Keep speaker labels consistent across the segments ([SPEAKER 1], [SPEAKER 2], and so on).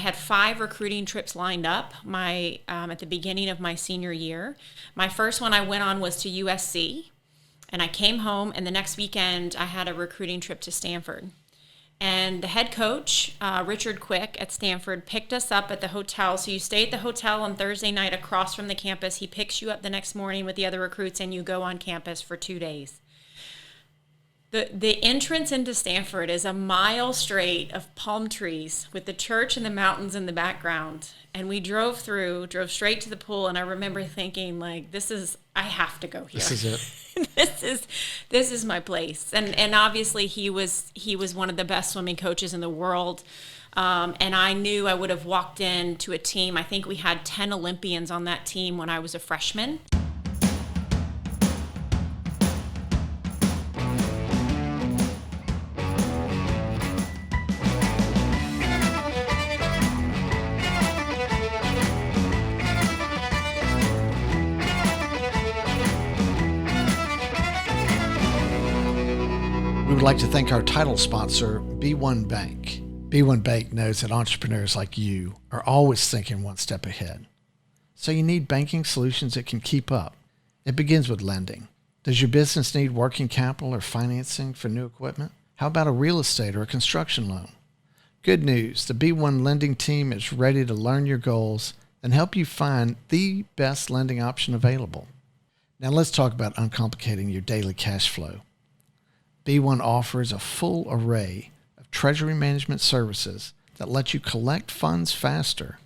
[SPEAKER 1] had 5 recruiting trips lined up at the beginning of my senior year. My first one I went on was to USC, and I came home, and the next weekend I had a recruiting trip to Stanford. And the head coach, Richard Quick at Stanford, picked us up at the hotel. So you stay at the hotel on Thursday night across from the campus. He picks you up the next morning with the other recruits, and you go on campus for 2 days. The entrance into Stanford is a mile straight of palm trees with the church and the mountains in the background. And we drove straight to the pool, and I remember thinking, like, I have to go here.
[SPEAKER 2] This is it.
[SPEAKER 1] this is my place. And obviously he was one of the best swimming coaches in the world. And I knew I would have walked into a team. I think we had 10 Olympians on that team when I was a freshman.
[SPEAKER 2] We would like to thank our title sponsor, B1 Bank. B1 Bank knows that entrepreneurs like you are always thinking one step ahead. So you need banking solutions that can keep up. It begins with lending. Does your business need working capital or financing for new equipment? How about a real estate or a construction loan? Good news, the B1 lending team is ready to learn your goals and help you find the best lending option available. Now let's talk about uncomplicating your daily cash flow. B1 offers a full array of treasury management services that let you collect funds faster,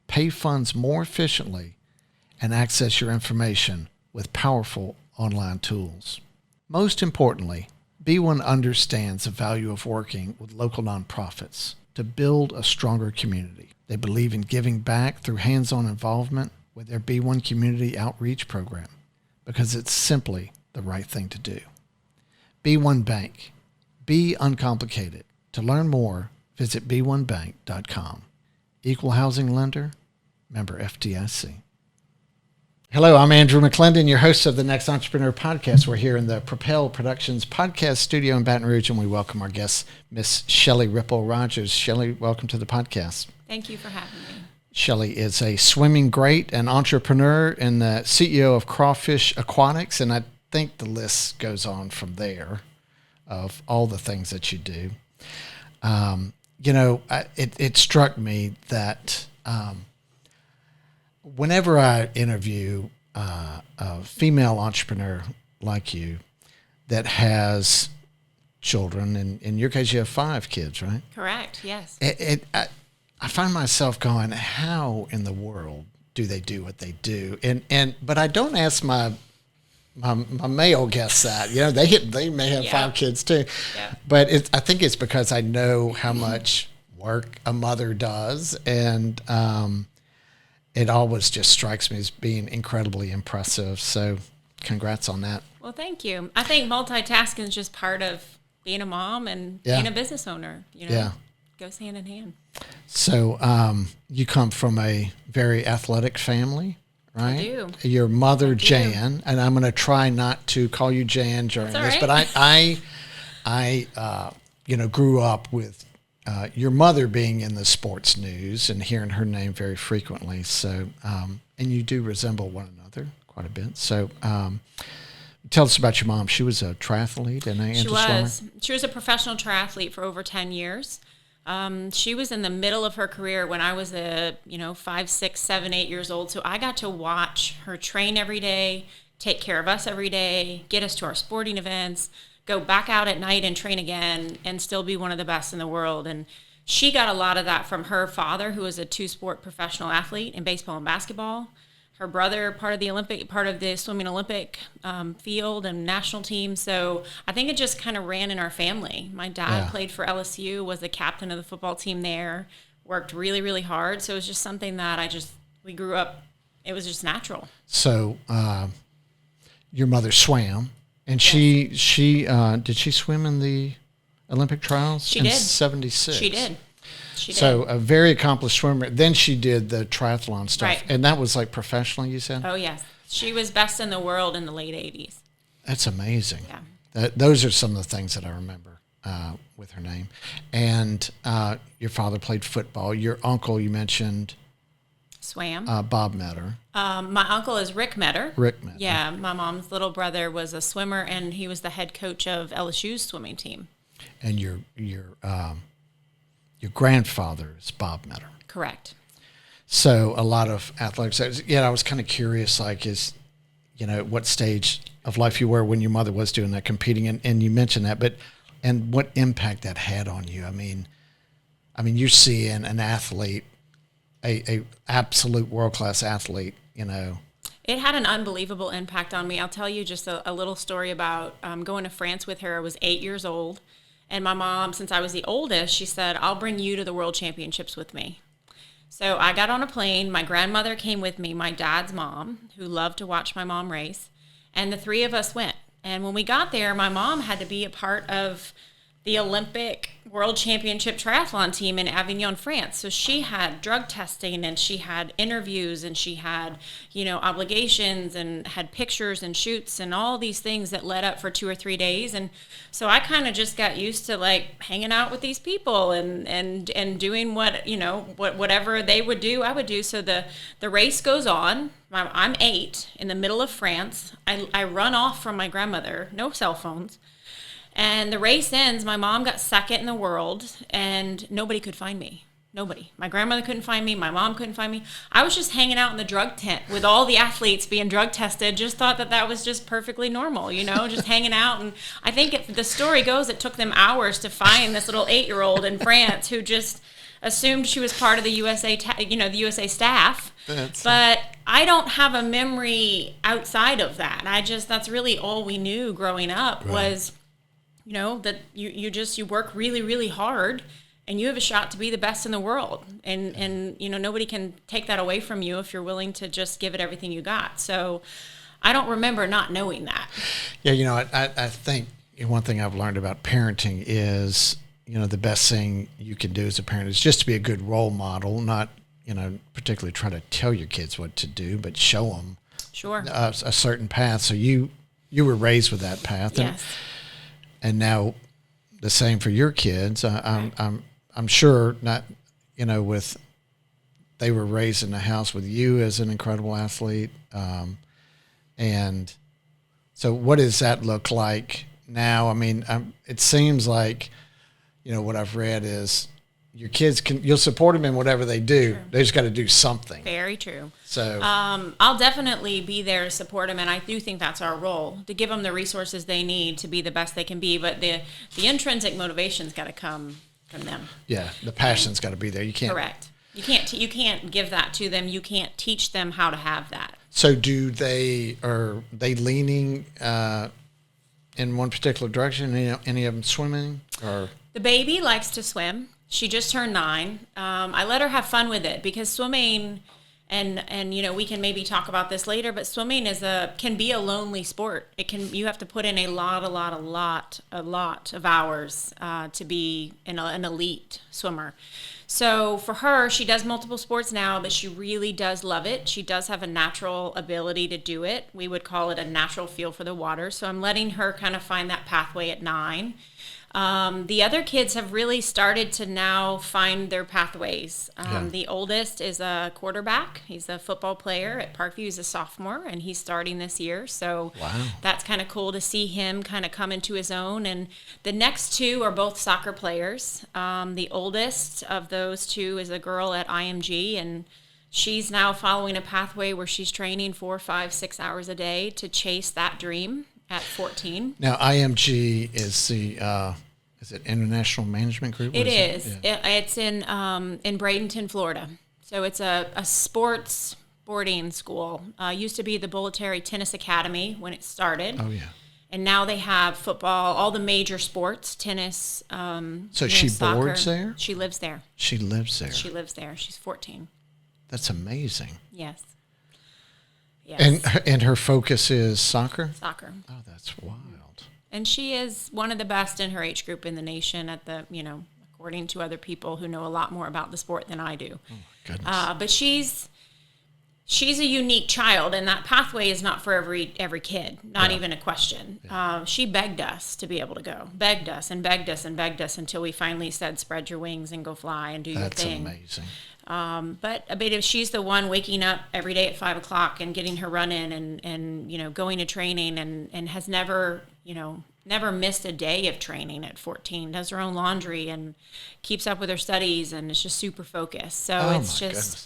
[SPEAKER 2] pay funds more efficiently, and access your information with powerful online tools. Most importantly, B1 understands the value of working with local nonprofits to build a stronger community. They believe in giving back through hands-on involvement with their B1 Community Outreach Program because it's simply the right thing to do. B1 Bank. Be uncomplicated. To learn more, visit b1bank.com. Equal housing lender, member FDIC. Hello, I'm Andrew McClendon, your host of the NXT Entrepreneur Podcast. We're here in the Propel Productions podcast studio in Baton Rouge, and we welcome our guest, Miss Shelley Ripple Rogers. Shelley, welcome to the podcast.
[SPEAKER 1] Thank you for having me.
[SPEAKER 2] Shelley is a swimming great and entrepreneur and the CEO of Crawfish Aquatics, and I think the list goes on from there of all the things that you do. It struck me that whenever I interview a female entrepreneur like you that has children, and in your case you have 5 kids, right?
[SPEAKER 1] Correct, yes.
[SPEAKER 2] I find myself going, how in the world do they do what they do? But I don't ask my male guests that, they may have 5 kids too, but I think it's because I know how much work a mother does, and it always just strikes me as being incredibly impressive. So congrats on that.
[SPEAKER 1] Well, thank you. I think multitasking is just part of being a mom and being a business owner. Goes hand in hand.
[SPEAKER 2] So you come from a very athletic family, right?
[SPEAKER 1] I do.
[SPEAKER 2] Your mother, Jan, and I'm going to try not to call you Jan during this,
[SPEAKER 1] right.
[SPEAKER 2] but I grew up with your mother being in the sports news and hearing her name very frequently. So, and you do resemble one another quite a bit. So, tell us about your mom. She was a triathlete and an swimmer.
[SPEAKER 1] She was a professional triathlete for over 10 years. She was in the middle of her career when I was 5, 6, 7, 8 years old. So I got to watch her train every day, take care of us every day, get us to our sporting events, go back out at night and train again, and still be one of the best in the world. And she got a lot of that from her father, who was a 2-sport professional athlete in baseball and basketball. Her brother, part of the swimming Olympic field and national team. So I think it just kind of ran in our family. My dad played for LSU, was the captain of the football team there, worked really, really hard. So it was just something that we grew up, it was just natural.
[SPEAKER 2] So your mother swam, and she did she swim in the Olympic trials?
[SPEAKER 1] She did.
[SPEAKER 2] 76.
[SPEAKER 1] She did.
[SPEAKER 2] So a very accomplished swimmer. Then she did the triathlon stuff.
[SPEAKER 1] Right.
[SPEAKER 2] And that was like professionally, you said?
[SPEAKER 1] Oh, yes. She was best in the world in the late 80s.
[SPEAKER 2] That's amazing.
[SPEAKER 1] Yeah.
[SPEAKER 2] Those are some of the things that I remember. with her name. And your father played football. Your uncle, you mentioned,
[SPEAKER 1] swam.
[SPEAKER 2] Bob Metter.
[SPEAKER 1] My uncle is Rick Metter.
[SPEAKER 2] Rick Metter.
[SPEAKER 1] Yeah, my mom's little brother was a swimmer, and he was the head coach of LSU's swimming team.
[SPEAKER 2] And your grandfather is Bob Metter.
[SPEAKER 1] Correct.
[SPEAKER 2] So a lot of athletics. Yeah, I was kind of curious, like, what stage of life you were when your mother was doing that, competing, and you mentioned that, but and what impact that had on you. I mean, you're seeing an athlete, a absolute world-class athlete,
[SPEAKER 1] It had an unbelievable impact on me. I'll tell you just a little story about going to France with her. I was 8 years old, and my mom, since I was the oldest, she said, "I'll bring you to the World Championships with me." So I got on a plane. My grandmother came with me, my dad's mom, who loved to watch my mom race, and the three of us went. And when we got there, my mom had to be a part of the Olympic World Championship triathlon team in Avignon, France. So she had drug testing, and she had interviews, and she had, obligations, and had pictures and shoots and all these things that led up for 2 or 3 days. And so I kind of just got used to like hanging out with these people and doing whatever they would do, I would do. So the race goes on. I'm 8 in the middle of France. I run off from my grandmother, no cell phones. And the race ends. My mom got second in the world, and nobody could find me. Nobody. My grandmother couldn't find me. My mom couldn't find me. I was just hanging out in the drug tent with all the athletes being drug tested. Just thought that was just perfectly normal, just hanging out. And I think the story goes, it took them hours to find this little 8-year-old in France who just assumed she was part of the USA, the USA staff. But I don't have a memory outside of that. That's really all we knew growing up was, that you work really, really hard, and you have a shot to be the best in the world. And nobody can take that away from you if you're willing to just give it everything you got. So I don't remember not knowing that.
[SPEAKER 2] Yeah, I think one thing I've learned about parenting is, the best thing you can do as a parent is just to be a good role model, not, particularly try to tell your kids what to do, but show them a certain path. So you were raised with that path.
[SPEAKER 1] Yes.
[SPEAKER 2] And now the same for your kids. I'm sure not, they were raised in a house with you as an incredible athlete. And so what does that look like now? It seems like, what I've read is your kids you'll support them in whatever they do. True. They just got to do something.
[SPEAKER 1] Very true.
[SPEAKER 2] So
[SPEAKER 1] I'll definitely be there to support them, and I do think that's our role, to give them the resources they need to be the best they can be. But the intrinsic motivation's got to come from them.
[SPEAKER 2] Yeah, the passion's got to be there. You can't.
[SPEAKER 1] Correct. You can't give that to them. You can't teach them how to have that.
[SPEAKER 2] So are they leaning in one particular direction? Any of them swimming or?
[SPEAKER 1] The baby likes to swim. She just turned 9. I let her have fun with it because swimming, and we can maybe talk about this later, but swimming can be a lonely sport. You have to put in a lot of hours to be an elite swimmer. So for her, she does multiple sports now, but she really does love it. She does have a natural ability to do it. We would call it a natural feel for the water. So I'm letting her kind of find that pathway at 9. The other kids have really started to now find their pathways. The oldest is a quarterback. He's a football player at Parkview. He's a sophomore, and he's starting this year. So That's kind of cool to see him kind of come into his own. And the next 2 are both soccer players. The oldest of those 2 is a girl at IMG, and she's now following a pathway where she's training 4, 5, 6 hours a day to chase that dream at 14.
[SPEAKER 2] Now, IMG is the is it International Management Group?
[SPEAKER 1] It is. Yeah. It's in Bradenton, Florida. So it's a sports boarding school. Used to be the Bolletary Tennis Academy when it started.
[SPEAKER 2] Oh, yeah.
[SPEAKER 1] And now they have football, all the major sports, tennis.
[SPEAKER 2] So she
[SPEAKER 1] soccer.
[SPEAKER 2] boards there?
[SPEAKER 1] She lives there.
[SPEAKER 2] She lives there.
[SPEAKER 1] She lives there. She's 14.
[SPEAKER 2] That's amazing.
[SPEAKER 1] Yes. Yes.
[SPEAKER 2] And her focus is soccer?
[SPEAKER 1] Soccer.
[SPEAKER 2] Oh, that's wild.
[SPEAKER 1] And she is one of the best in her age group in the nation according to other people who know a lot more about the sport than I do.
[SPEAKER 2] Oh, my goodness.
[SPEAKER 1] But she's she's a unique child, and that pathway is not for every kid, not even a question.
[SPEAKER 2] Yeah.
[SPEAKER 1] She begged us to be able to go, begged us and begged us and begged us until we finally said, spread your wings and go fly and do your thing.
[SPEAKER 2] That's amazing.
[SPEAKER 1] But if she's the one waking up every day at 5 o'clock and getting her run in and going to training and has never missed a day of training at 14, does her own laundry and keeps up with her studies and is just super focused. So it's just, goodness.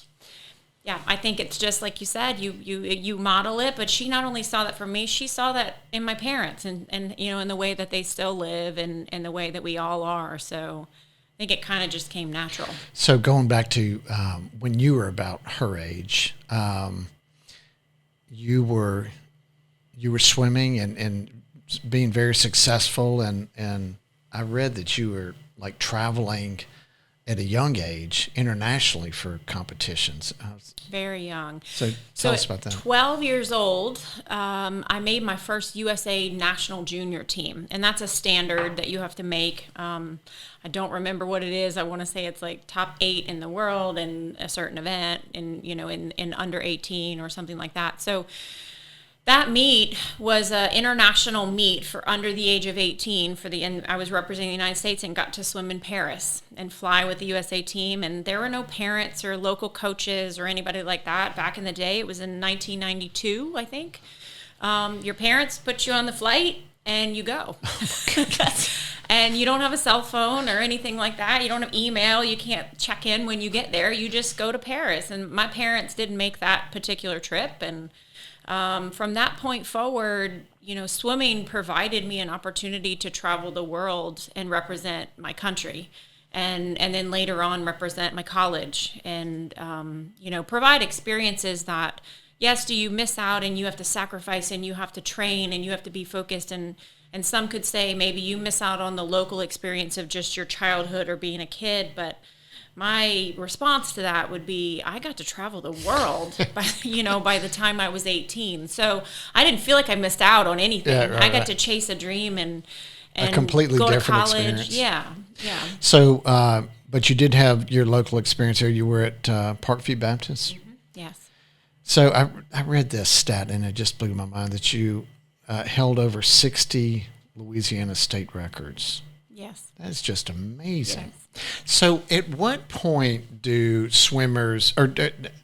[SPEAKER 1] Yeah, I think it's just like you said, you model it, but she not only saw that from me, she saw that in my parents and in the way that they still live and the way that we all are. So I think it kind of just came natural.
[SPEAKER 2] So going back to when you were about her age, you were swimming and being very successful, and I read that you were like traveling at a young age internationally for competitions.
[SPEAKER 1] Very young.
[SPEAKER 2] So tell us about that.
[SPEAKER 1] 12 years old, I made my first USA National Junior team, and that's a standard that you have to make. I don't remember what it is. I want to say it's like top 8 in the world in a certain event, in under 18 or something like that. So that meet was an international meet for under the age of 18 and I was representing the United States and got to swim in Paris and fly with the USA team. And there were no parents or local coaches or anybody like that back in the day. It was in 1992, I think. Your parents put you on the flight and you go. And you don't have a cell phone or anything like that. You don't have email. You can't check in when you get there. You just go to Paris. And my parents didn't make that particular trip. And from that point forward, swimming provided me an opportunity to travel the world and represent my country and then later on represent my college and, provide experiences that, yes, do you miss out and you have to sacrifice and you have to train and you have to be focused. And some could say maybe you miss out on the local experience of just your childhood or being a kid, but my response to that would be, I got to travel the world by the time I was 18. So I didn't feel like I missed out on anything.
[SPEAKER 2] Yeah,
[SPEAKER 1] I got to chase a dream and
[SPEAKER 2] a completely
[SPEAKER 1] go
[SPEAKER 2] different
[SPEAKER 1] to college.
[SPEAKER 2] Experience.
[SPEAKER 1] Yeah.
[SPEAKER 2] So, but you did have your local experience here. You were at Parkview Baptist?
[SPEAKER 1] Mm-hmm. Yes.
[SPEAKER 2] So I read this stat, and it just blew my mind, that you held over 60 Louisiana state records.
[SPEAKER 1] Yes.
[SPEAKER 2] That's just amazing.
[SPEAKER 1] Yes.
[SPEAKER 2] So at what point do swimmers, or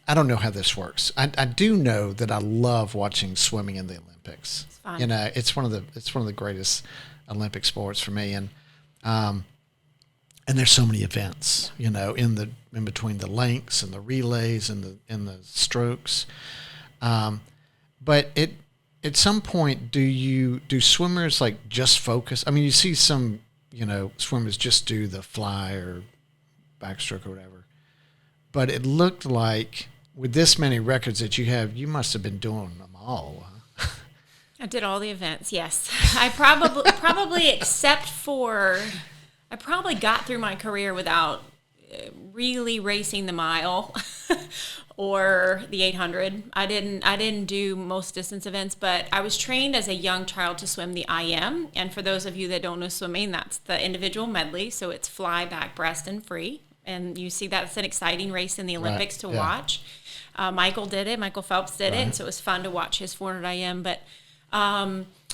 [SPEAKER 2] I don't know how this works. I do know that I love watching swimming in the Olympics.
[SPEAKER 1] It's fun.
[SPEAKER 2] It's one of the greatest Olympic sports for me. And there's so many events, in between the lengths and the relays and the strokes. But at some point, do swimmers like just focus? I mean, you see some, swimmers just do the fly or backstroke or whatever. But it looked like with this many records that you have, you must have been doing them all. Huh?
[SPEAKER 1] I did all the events, yes. I probably except for, I probably got through my career without really racing the mile or the 800. I didn't do most distance events, but I was trained as a young child to swim the IM. And for those of you that don't know swimming, that's the individual medley. So it's fly, back, breast, and free. And you see that's an exciting race in the Olympics to watch. Michael did it. Michael Phelps did it. And so it was fun to watch his 400 IM. But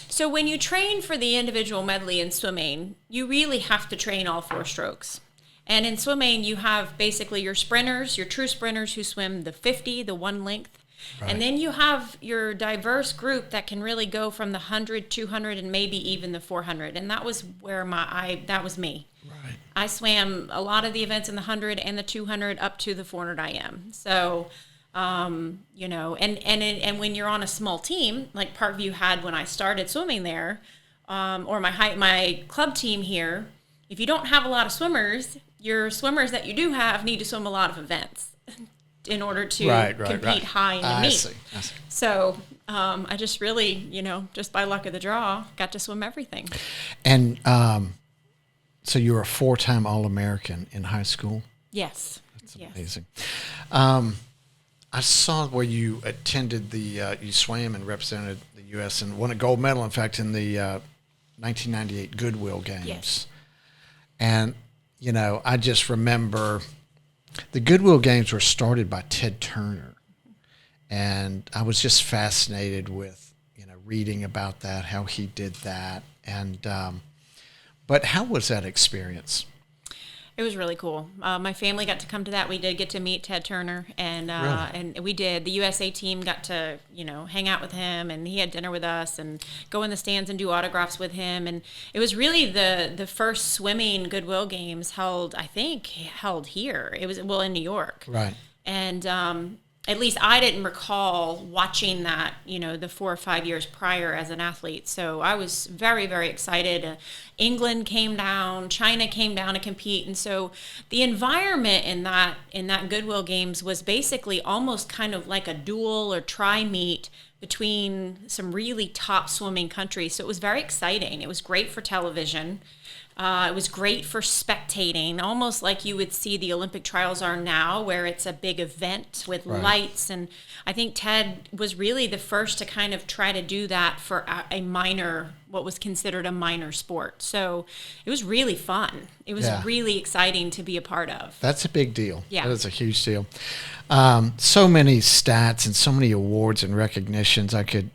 [SPEAKER 1] so when you train for the individual medley in swimming, you really have to train all 4 strokes. And in swimming, you have basically your sprinters, your true sprinters who swim the 50, the one length. Right. And then you have your diverse group that can really go from the 100, 200, and maybe even the 400. And that was where that was me.
[SPEAKER 2] Right.
[SPEAKER 1] I swam a lot of the events in the 100 and the 200 up to the 400 IM. So, and when you're on a small team, like Parkview had when I started swimming there, or my club team here, if you don't have a lot of swimmers, your swimmers that you do have need to swim a lot of events in order to compete high in the meet.
[SPEAKER 2] I see.
[SPEAKER 1] So I just really, just by luck of the draw, got to swim everything.
[SPEAKER 2] And so you were a 4-time All-American in high school?
[SPEAKER 1] Yes.
[SPEAKER 2] That's amazing. I saw where you attended you swam and represented the U.S. and won a gold medal, in fact, in the 1998 Goodwill Games.
[SPEAKER 1] Yes.
[SPEAKER 2] And, I just remember the Goodwill Games were started by Ted Turner. And I was just fascinated with, reading about that, how he did that. And, but how was that experience?
[SPEAKER 1] It was really cool. My family got to come to that. We did get to meet Ted Turner, and
[SPEAKER 2] Really?
[SPEAKER 1] and we did. The USA team got to hang out with him, and he had dinner with us, and go in the stands and do autographs with him. And it was really the first swimming Goodwill Games held here. It was in New York,
[SPEAKER 2] Right.
[SPEAKER 1] and at least I didn't recall watching that, the 4 or 5 years prior as an athlete. So I was very, very excited. England came down, China came down to compete. And so the environment in that Goodwill Games was basically almost kind of like a dual or tri-meet between some really top swimming countries. So it was very exciting. It was great for television. It was great for spectating, almost like you would see the Olympic trials are now, where it's a big event with
[SPEAKER 2] Right.
[SPEAKER 1] lights. And I think Ted was really the first to kind of try to do that for what was considered a minor sport. So it was really fun. It was
[SPEAKER 2] Yeah.
[SPEAKER 1] really exciting to be a part of.
[SPEAKER 2] That's a big deal.
[SPEAKER 1] Yeah.
[SPEAKER 2] That is a huge deal. So many stats and so many awards and recognitions. I could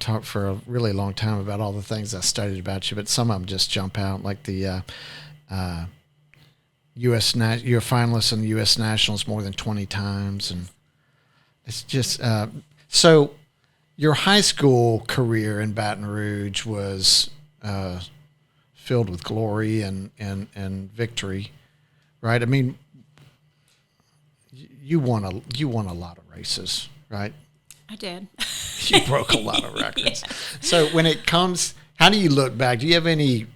[SPEAKER 2] talk for a really long time about all the things I studied about you, but some of them just jump out, like the you're a finalist in the U.S. Nationals more than 20 times, and it's just so. Your high school career in Baton Rouge was filled with glory and victory, right? I mean, you won a lot of races, right?
[SPEAKER 1] I did.
[SPEAKER 2] You broke a lot of records.
[SPEAKER 1] Yeah.
[SPEAKER 2] So when it comes, how do you look back? Do you have any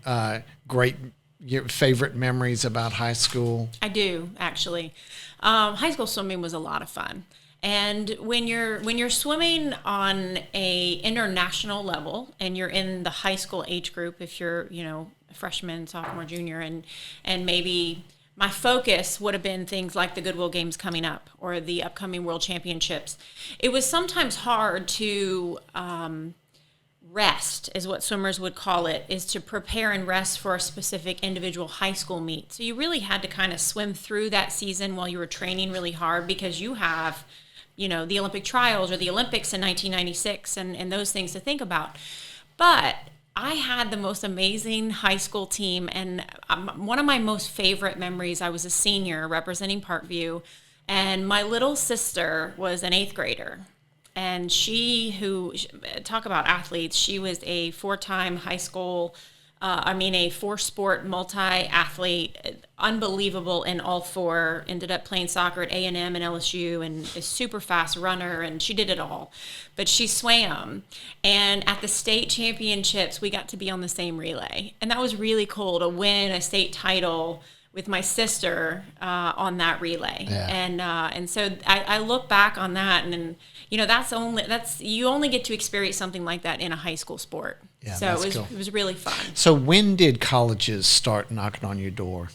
[SPEAKER 2] your favorite memories about high school?
[SPEAKER 1] I do, actually. High school swimming was a lot of fun. And when you're swimming on a international level and you're in the high school age group, if you're, a freshman, sophomore, junior, and maybe my focus would have been things like the Goodwill Games coming up or the upcoming World Championships. It was sometimes hard to rest, is what swimmers would call it, is to prepare and rest for a specific individual high school meet. So you really had to kind of swim through that season while you were training really hard, because you have, the Olympic trials or the Olympics in 1996 and those things to think about. But I had the most amazing high school team, and one of my most favorite memories, I was a senior representing Parkview, and my little sister was an 8th grader. And talk about athletes, she was a 4-time high school, a 4-sport multi-athlete, unbelievable in all 4, ended up playing soccer at A&M and LSU, and a super fast runner, and she did it all. But she swam, and at the state championships, we got to be on the same relay. And that was really cool to win a state title with my sister on that relay.
[SPEAKER 2] Yeah.
[SPEAKER 1] And so I look back on that, and you only get to experience something like that in a high school sport.
[SPEAKER 2] Yeah,
[SPEAKER 1] so
[SPEAKER 2] that's cool.
[SPEAKER 1] It was really fun.
[SPEAKER 2] So when did colleges start knocking on your door?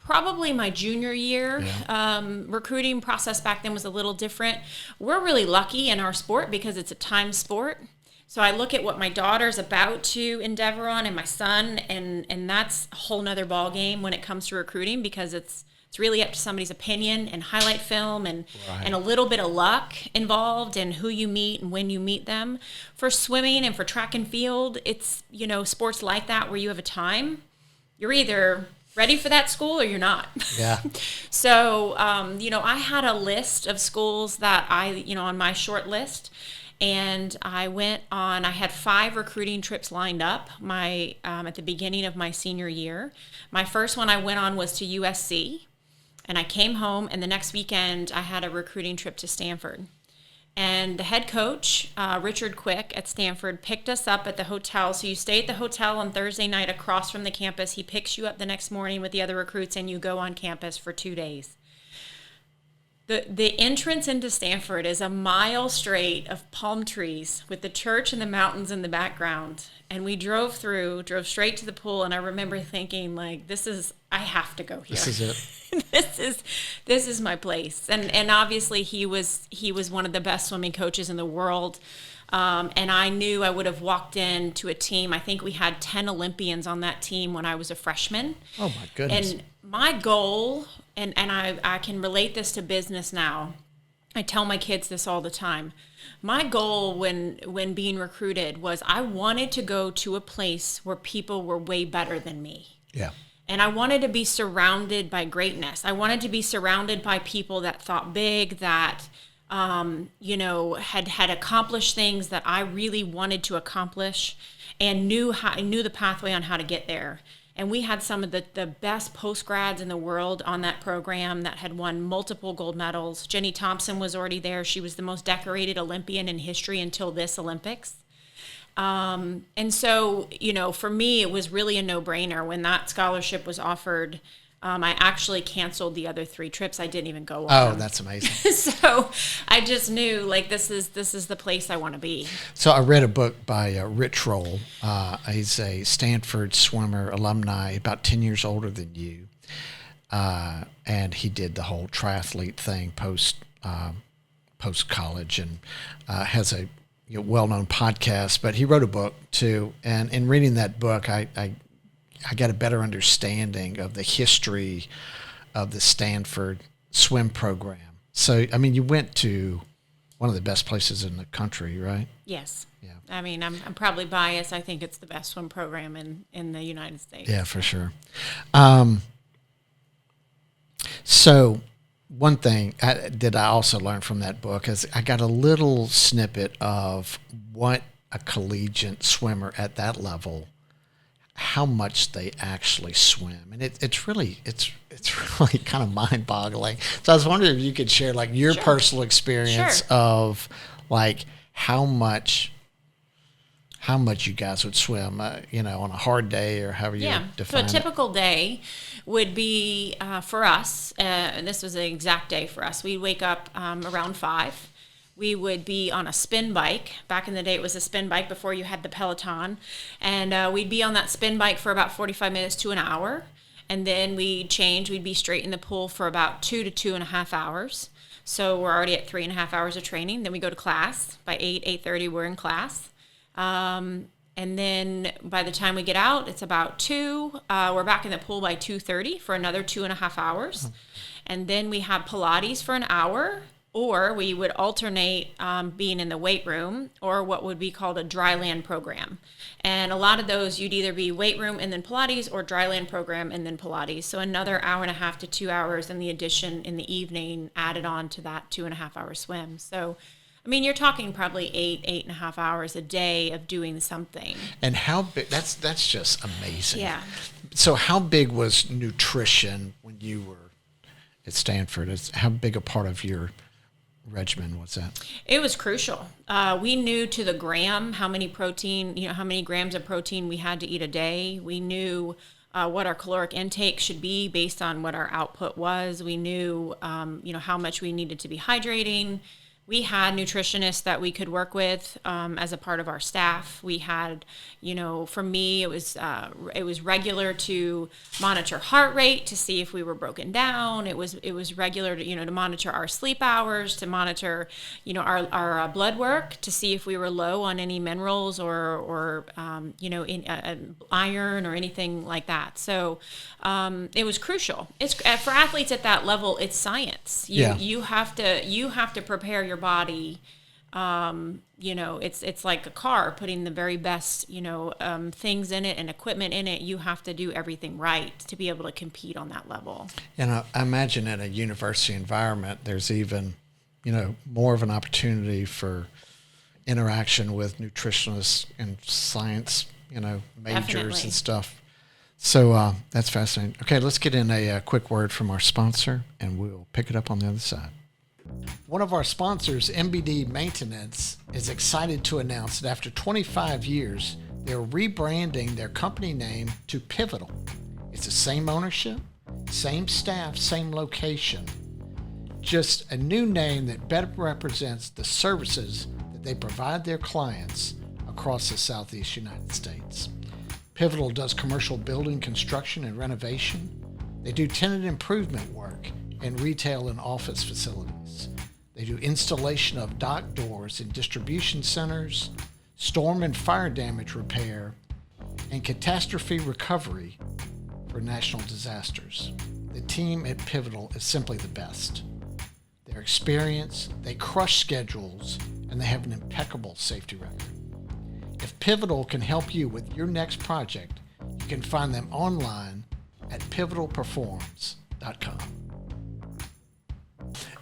[SPEAKER 1] Probably my junior year.
[SPEAKER 2] Yeah.
[SPEAKER 1] Recruiting process back then was a little different. We're really lucky in our sport because it's a time sport. So I look at what my daughter's about to endeavor on and my son, and that's a whole nother ball game when it comes to recruiting, because it's really up to somebody's opinion and highlight film and a little bit of luck involved in who you meet and when you meet them. For swimming and for track and field, it's, sports like that where you have a time. You're either ready for that school or you're not.
[SPEAKER 2] Yeah.
[SPEAKER 1] So, I had a list of schools that on my short list, and I had 5 recruiting trips lined up at the beginning of my senior year. My first one I went on was to USC, and I came home, and the next weekend I had a recruiting trip to Stanford. And the head coach, Richard Quick at Stanford, picked us up at the hotel. So you stay at the hotel on Thursday night across from the campus. He picks you up the next morning with the other recruits, and you go on campus for 2 days. The entrance into Stanford is a mile straight of palm trees with the church and the mountains in the background. And we drove straight to the pool, and I remember thinking, I have to go here.
[SPEAKER 2] This is it.
[SPEAKER 1] this is my place. And obviously he was one of the best swimming coaches in the world. And I knew I would have walked into a team. I think we had 10 Olympians on that team when I was a freshman.
[SPEAKER 2] Oh my goodness.
[SPEAKER 1] And my goal, and I can relate this to business now, I tell my kids this all the time. My goal when being recruited was I wanted to go to a place where people were way better than me.
[SPEAKER 2] Yeah.
[SPEAKER 1] And I wanted to be surrounded by greatness. I wanted to be surrounded by people that thought big, that, had accomplished things that I really wanted to accomplish and knew the pathway on how to get there. And we had some of the best post-grads in the world on that program that had won multiple gold medals. Jenny Thompson was already there. She was the most decorated Olympian in history until this Olympics. And so, for me, it was really a no-brainer. When that scholarship was offered, I actually canceled the other 3 trips. I didn't even go on.
[SPEAKER 2] Oh, that's amazing.
[SPEAKER 1] So I just knew, like, this is the place I want to be.
[SPEAKER 2] So I read a book by Rich Roll. He's a Stanford swimmer alumni, about 10 years older than you. And he did the whole triathlete thing post college, and has a well-known podcast. But he wrote a book too, and in reading that book, I got a better understanding of the history of the Stanford swim program. So, I mean, you went to one of the best places in the country, right?
[SPEAKER 1] Yes.
[SPEAKER 2] Yeah.
[SPEAKER 1] I mean, I'm probably biased. I think it's the best swim program in the United States.
[SPEAKER 2] Yeah, for sure. So one thing that I also learned from that book is I got a little snippet of what a collegiate swimmer at that level, how much they actually swim. And it's really kind of mind-boggling. So I was wondering if you could share like your
[SPEAKER 1] Sure.
[SPEAKER 2] personal experience
[SPEAKER 1] Sure.
[SPEAKER 2] of like how much you guys would swim, on a hard day, or however you define it.
[SPEAKER 1] So a typical day would be for us, and this was an exact day for us. We'd wake up around 5. We would be on a spin bike. Back in the day, it was a spin bike before you had the Peloton. And we'd be on that spin bike for about 45 minutes to an hour. And then we'd change. We'd be straight in the pool for about 2 to 2.5 hours. So we're already at 3.5 hours of training. Then we go to class. By 8:30, we're in class. And then by the time we get out, it's about 2. We're back in the pool by 2:30 for another 2.5 hours. And then we have Pilates for an hour, or we would alternate being in the weight room or what would be called a dry land program. And a lot of those, you'd either be weight room and then Pilates, or dry land program and then Pilates. So another 1.5 to 2 hours in the addition in the evening added on to that 2.5 hour swim. So I mean, you're talking probably 8.5 hours a day of doing something.
[SPEAKER 2] And how big? That's just amazing.
[SPEAKER 1] Yeah.
[SPEAKER 2] So how big was nutrition when you were at Stanford? How big a part of your regimen was that?
[SPEAKER 1] It was crucial. We knew to the gram how many grams of protein we had to eat a day. We knew what our caloric intake should be based on what our output was. We knew, how much we needed to be hydrating. We had nutritionists that we could work with as a part of our staff. We had, for me, it was regular to monitor heart rate to see if we were broken down. It was regular to to monitor our sleep hours, to monitor our blood work to see if we were low on any minerals or iron or anything like that. So it was crucial. It's for athletes at that level. It's science. You have to prepare your body. It's like a car, putting the very best things in it and equipment in it. You have to do everything right to be able to compete on that level.
[SPEAKER 2] And I imagine in a university environment, there's even more of an opportunity for interaction with nutritionists and science majors
[SPEAKER 1] Definitely.
[SPEAKER 2] and stuff. So that's fascinating. Okay, let's get in a quick word from our sponsor, and we'll pick it up on the other side. One of our sponsors, MBD Maintenance, is excited to announce that after 25 years, they're rebranding their company name to Pivotal. It's the same ownership, same staff, same location. Just a new name that better represents the services that they provide their clients across the Southeast United States. Pivotal does commercial building construction and renovation. They do tenant improvement work and retail and office facilities. They do installation of dock doors in distribution centers, storm and fire damage repair, and catastrophe recovery for national disasters. The team at Pivotal is simply the best. They're experienced, they crush schedules, and they have an impeccable safety record. If Pivotal can help you with your next project, you can find them online at pivotalperforms.com.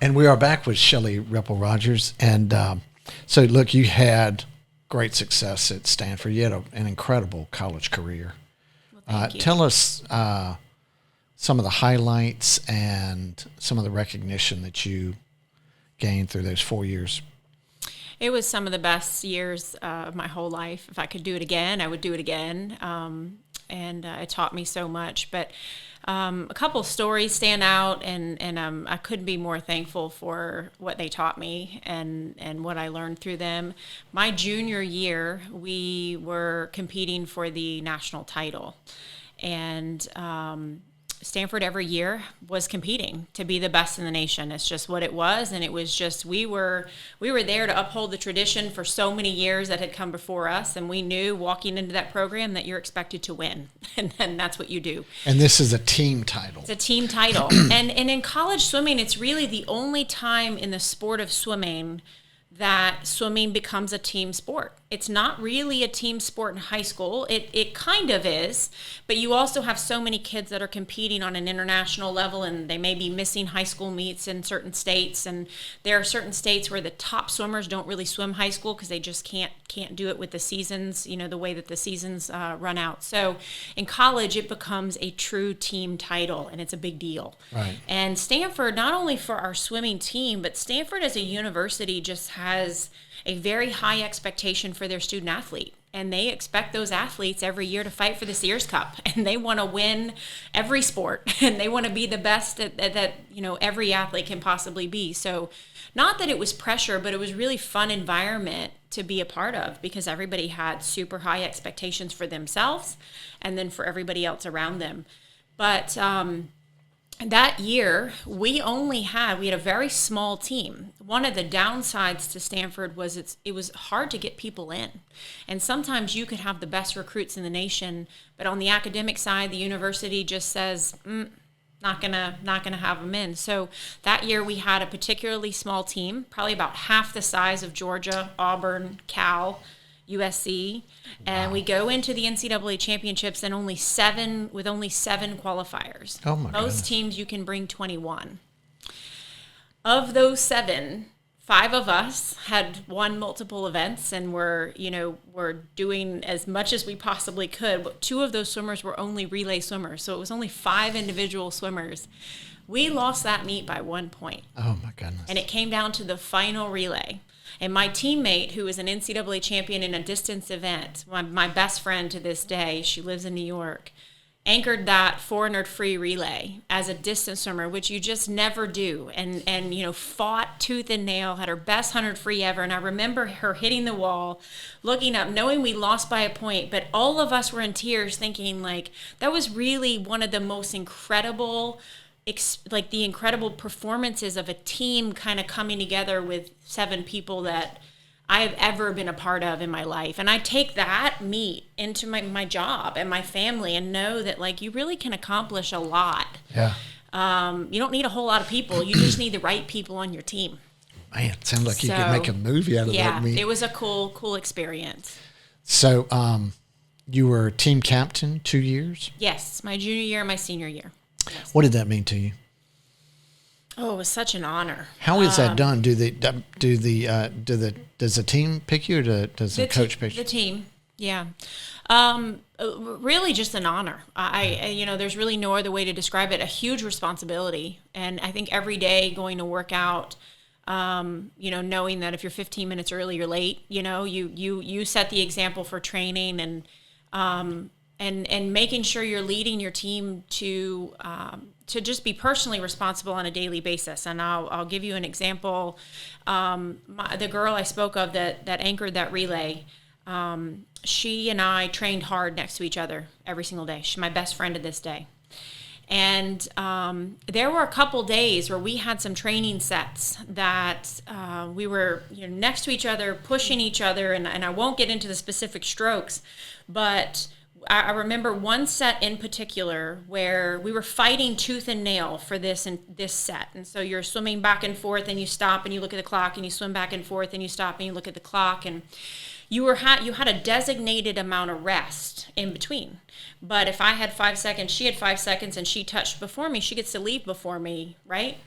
[SPEAKER 2] And we are back with Shelley Ripple-Rogers. And so, look, you had great success at Stanford. You had an incredible college career.
[SPEAKER 1] Well, thank you.
[SPEAKER 2] Tell us some of the highlights and some of the recognition that you gained through those 4 years.
[SPEAKER 1] It was some of the best years of my whole life. If I could do it again, I would do it again. And it taught me so much. But a couple stories stand out, and I couldn't be more thankful for what they taught me and what I learned through them. My junior year, we were competing for the national title. And Stanford every year was competing to be the best in the nation. It's just what it was, and it was just we were there to uphold the tradition for so many years that had come before us, and we knew walking into that program that you're expected to win, and that's what you do.
[SPEAKER 2] And this is a team title.
[SPEAKER 1] It's a team title, and in college swimming, it's really the only time in the sport of swimming that swimming becomes a team sport. It's not really a team sport in high school. It kind of is, but you also have so many kids that are competing on an international level, and they may be missing high school meets in certain states, and there are certain states where the top swimmers don't really swim high school because they just can't do it with the seasons, the way that the seasons run out. So in college, it becomes a true team title, and it's a big deal.
[SPEAKER 2] Right.
[SPEAKER 1] And Stanford, not only for our swimming team, but Stanford as a university just has a very high expectation for their student athlete. And they expect those athletes every year to fight for the Sears Cup. And they want to win every sport. And they want to be the best that every athlete can possibly be. So not that it was pressure, but it was really fun environment to be a part of, because everybody had super high expectations for themselves and then for everybody else around them. But that year, we had a very small team. One of the downsides to Stanford was it was hard to get people in. And sometimes you could have the best recruits in the nation, but on the academic side, the university just says, not gonna have them in. So that year we had a particularly small team, probably about half the size of Georgia, Auburn, Cal, USC, and we go into the NCAA championships with only seven qualifiers.
[SPEAKER 2] Oh my
[SPEAKER 1] Most
[SPEAKER 2] goodness.
[SPEAKER 1] teams you can bring 21. Of those 7, 5 of us had won multiple events and were doing as much as we possibly could. But 2 of those swimmers were only relay swimmers, so it was only 5 individual swimmers. We lost that meet by 1 point.
[SPEAKER 2] Oh my goodness.
[SPEAKER 1] And it came down to the final relay. And my teammate, who is an NCAA champion in a distance event, my best friend to this day, she lives in New York, anchored that 400 free relay as a distance swimmer, which you just never do, and fought tooth and nail, had her best 100 free ever. And I remember her hitting the wall, looking up, knowing we lost by a point, but all of us were in tears thinking, like, that was really one of the most incredible the incredible performances of a team kind of coming together with 7 people that I've ever been a part of in my life. And I take that meet into my job and my family and know that, like, you really can accomplish a lot.
[SPEAKER 2] Yeah.
[SPEAKER 1] You don't need a whole lot of people. You just need the right people on your team.
[SPEAKER 2] Man, it sounds like you could make a movie out of that meet.
[SPEAKER 1] Yeah, it was a cool experience.
[SPEAKER 2] So you were team captain 2 years?
[SPEAKER 1] Yes, my junior year and my senior year. Yes.
[SPEAKER 2] What did that mean to you?
[SPEAKER 1] Oh, it was such an honor.
[SPEAKER 2] How is that done? Does the team pick you, or does the coach pick you?
[SPEAKER 1] The team, yeah. Really, just an honor. There's really no other way to describe it. A huge responsibility, and I think every day going to work out, knowing that if you're 15 minutes early, you're late. You set the example for training, and making sure you're leading your team to just be personally responsible on a daily basis. And I'll give you an example. The girl I spoke of that anchored that relay, she and I trained hard next to each other every single day. She's my best friend to this day. And there were a couple days where we had some training sets that we were next to each other, pushing each other, and I won't get into the specific strokes, but I remember one set in particular where we were fighting tooth and nail for this set. And so you're swimming back and forth and you stop and you look at the clock and you swim back and forth and you stop and you look at the clock, and you had a designated amount of rest in between. But if I had 5 seconds, she had 5 seconds, and she touched before me, she gets to leave before me, right?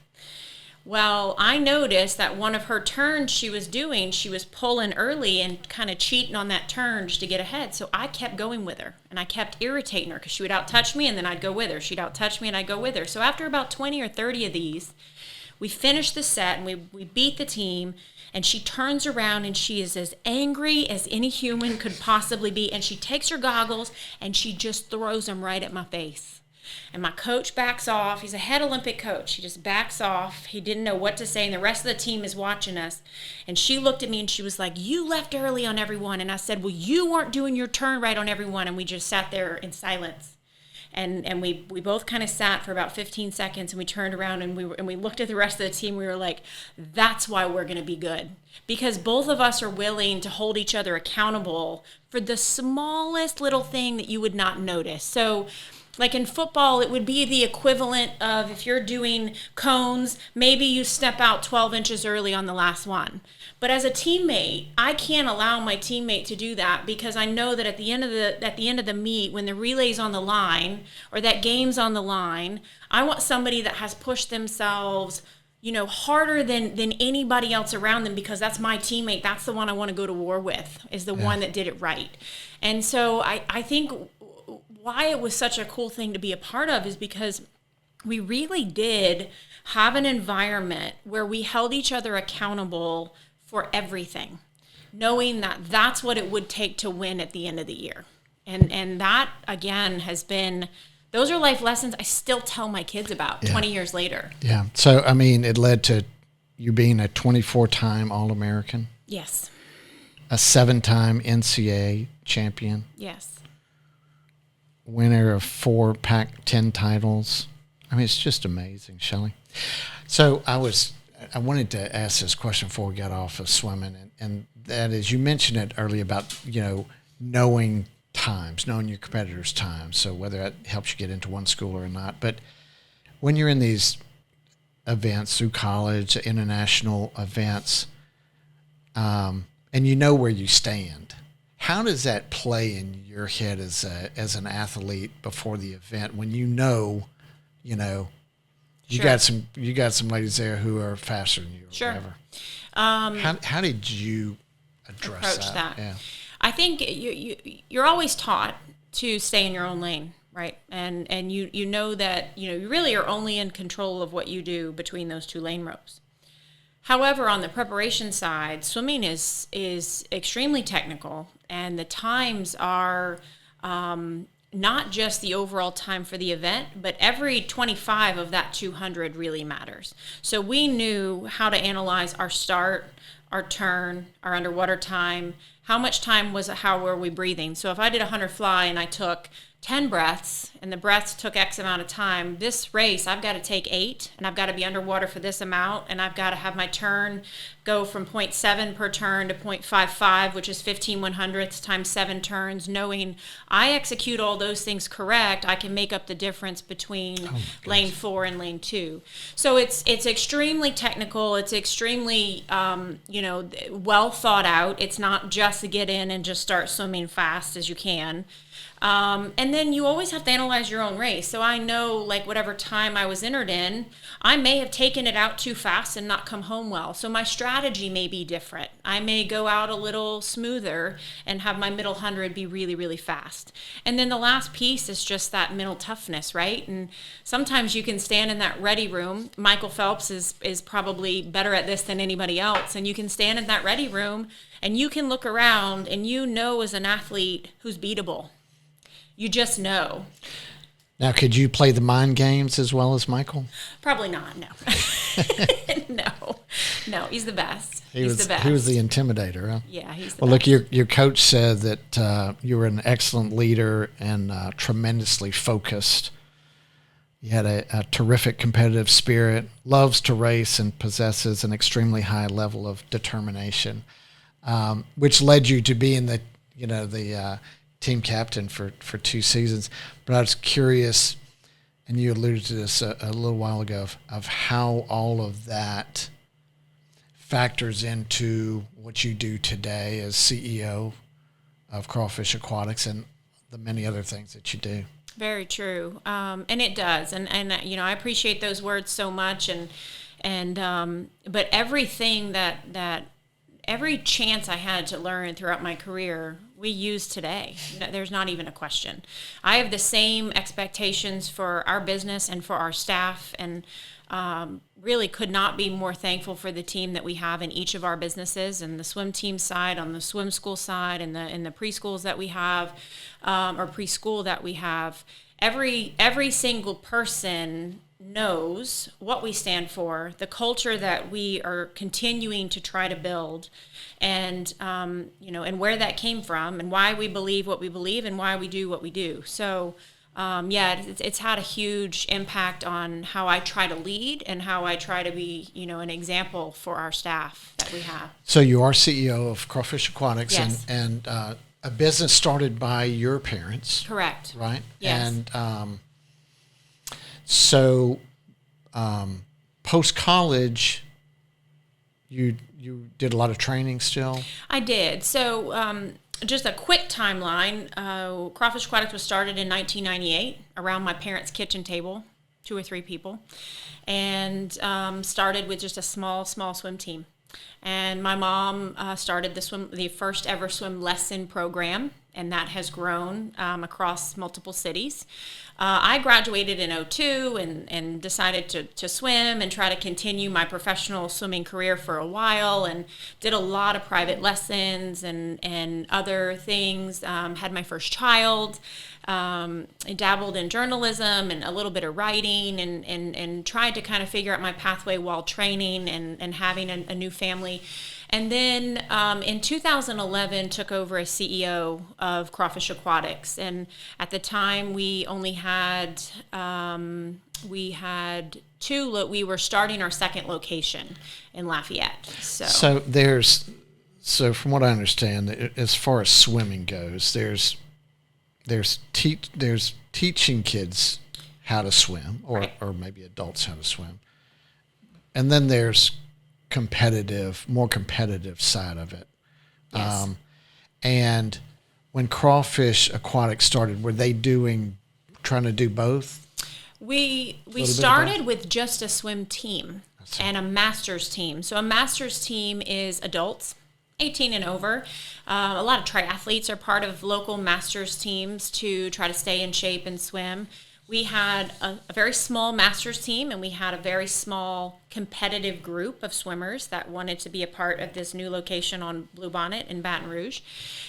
[SPEAKER 1] Well, I noticed that one of her turns she was pulling early and kind of cheating on that turn just to get ahead. So I kept going with her, and I kept irritating her because she would out-touch me, and then I'd go with her. She'd out-touch me, and I'd go with her. So after about 20 or 30 of these, we finished the set, and we beat the team, and she turns around, and she is as angry as any human could possibly be, and she takes her goggles, and she just throws them right at my face. And my coach backs off. He's a head Olympic coach. He just backs off. He didn't know what to say, and the rest of the team is watching us. And she looked at me, and she was like, "You left early on everyone." And I said, "Well, you weren't doing your turn right on everyone." And we just sat there in silence. And we both kind of sat for about 15 seconds, and we turned around, and we looked at the rest of the team. We were like, that's why we're going to be good. Because both of us are willing to hold each other accountable for the smallest little thing that you would not notice. So like in football, it would be the equivalent of if you're doing cones, maybe you step out 12 inches early on the last one. But as a teammate, I can't allow my teammate to do that, because I know that at the end of the meet, when the relay's on the line or that game's on the line, I want somebody that has pushed themselves, harder than anybody else around them, because that's my teammate. That's the one I want to go to war with, is the one that did it right. And so I think why it was such a cool thing to be a part of is because we really did have an environment where we held each other accountable for everything, knowing that that's what it would take to win at the end of the year. And that, again, those are life lessons I still tell my kids about 20 years later. Yeah.
[SPEAKER 2] So, it led to you being a 24-time All-American.
[SPEAKER 1] Yes.
[SPEAKER 2] A 7-time NCAA champion.
[SPEAKER 1] Yes.
[SPEAKER 2] Winner of 4 Pac-10 titles. It's just amazing, Shelley. So I wanted to ask this question before we got off of swimming, and that is, you mentioned it earlier about, knowing your competitors' times, so whether that helps you get into one school or not. But when you're in these events through college, international events, and you know where you stand, how does that play in your head as an athlete before the event, when you got some ladies there who are faster than you or whatever? How did you approach that? Yeah.
[SPEAKER 1] I think you're always taught to stay in your own lane, right? And you know that you really are only in control of what you do between those 2 lane ropes. However, on the preparation side, swimming is extremely technical, and the times are not just the overall time for the event, but every 25 of that 200 really matters. So we knew how to analyze our start, our turn, our underwater time, how much time how were we breathing. So if I did a 100 fly and I took 10 breaths, and the breaths took X amount of time, this race, I've got to take 8, and I've got to be underwater for this amount, and I've got to have my turn go from 0.7 per turn to 0.55, which is 15/100ths times 7 turns. Knowing I execute all those things correct, I can make up the difference between lane 4 and lane 2. So it's extremely technical. It's extremely, well thought out. It's not just to get in and just start swimming fast as you can. And then you always have to analyze your own race. So I know, whatever time I was entered in, I may have taken it out too fast and not come home well. So my strategy may be different. I may go out a little smoother and have my middle 100 be really, really fast. And then the last piece is just that mental toughness, right? And sometimes you can stand in that ready room. Michael Phelps is probably better at this than anybody else. And you can stand in that ready room and you can look around and as an athlete who's beatable. You just know.
[SPEAKER 2] Now, could you play the mind games as well as Michael?
[SPEAKER 1] Probably not, no. No, he's the best. He's the best.
[SPEAKER 2] He was the intimidator, huh?
[SPEAKER 1] Yeah, he's the best.
[SPEAKER 2] Well, look, your coach said that you were an excellent leader and tremendously focused. You had a terrific competitive spirit, loves to race, and possesses an extremely high level of determination, which led you to being the team captain for 2 seasons. But I was curious, and you alluded to this a little while ago, of how all of that factors into what you do today as CEO of Crawfish Aquatics and the many other things that you do.
[SPEAKER 1] Very true. And it does. And I appreciate those words so much. But everything that every chance I had to learn throughout my career, we use today. There's not even a question. I have the same expectations for our business and for our staff, and really could not be more thankful for the team that we have in each of our businesses, and the swim team side, on the swim school side, and the preschools that we have, or preschool that we have. Every single person knows what we stand for, the culture that we are continuing to try to build, and and where that came from, and why we believe what we believe, and why we do what we do. So it's had a huge impact on how I try to lead and how I try to be, an example for our staff that we have. So
[SPEAKER 2] you are CEO of Crawfish Aquatics.
[SPEAKER 1] Yes.
[SPEAKER 2] and a business started by your parents.
[SPEAKER 1] Correct.
[SPEAKER 2] Right?
[SPEAKER 1] Yes.
[SPEAKER 2] And so post-college, you did a lot of training still?
[SPEAKER 1] I did. So just a quick timeline. Crawfish Aquatics was started in 1998 around my parents' kitchen table, 2 or 3 people, and started with just a small swim team. And my mom started the first ever swim lesson program, and that has grown across multiple cities. I graduated in 2002 and decided to swim and try to continue my professional swimming career for a while, and did a lot of private lessons and other things. Had my first child. I dabbled in journalism and a little bit of writing, and tried to kind of figure out my pathway while training and having a new family. And then in 2011, took over as CEO of Crawfish Aquatics. And at the time, we only had, we were starting our second location in Lafayette.
[SPEAKER 2] So from what I understand, as far as swimming goes, there's teaching kids how to swim, or
[SPEAKER 1] right.
[SPEAKER 2] or maybe adults how to swim, and then there's more competitive side of it.
[SPEAKER 1] Yes.
[SPEAKER 2] And when Crawfish Aquatics started, were they trying to do both?
[SPEAKER 1] We started with just a swim team and a master's team. So a master's team is adults, 18 and over. A lot of triathletes are part of local masters teams to try to stay in shape and swim. We had a very small masters team, and we had a very small competitive group of swimmers that wanted to be a part of this new location on Bluebonnet in Baton Rouge.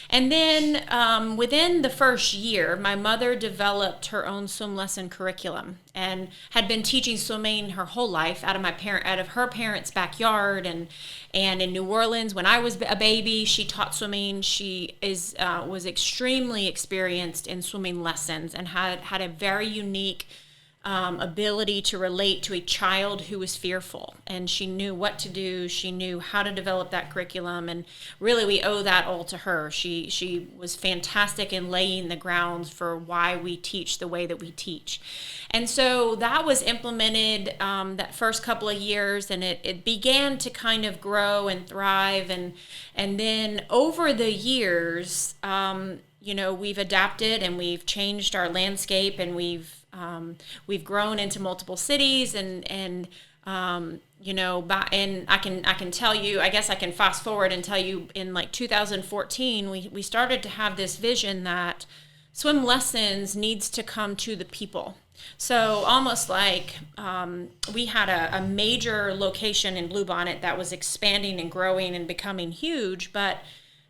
[SPEAKER 1] And then within the first year, my mother developed her own swim lesson curriculum and had been teaching swimming her whole life out of her parents' backyard, and in New Orleans when I was a baby, she taught swimming. She was extremely experienced in swimming lessons and had a very unique ability to relate to a child who was fearful, and she knew what to do. She knew how to develop that curriculum, and really we owe that all to her. She was fantastic in laying the grounds for why we teach the way that we teach. And so that was implemented that first couple of years, and it began to kind of grow and thrive, and then over the years, we've adapted and we've changed our landscape, and we've grown into multiple cities, and I can tell you, I guess I can fast forward and tell you, in like 2014, we started to have this vision that swim lessons needs to come to the people. So almost like we had a major location in Bluebonnet that was expanding and growing and becoming huge, but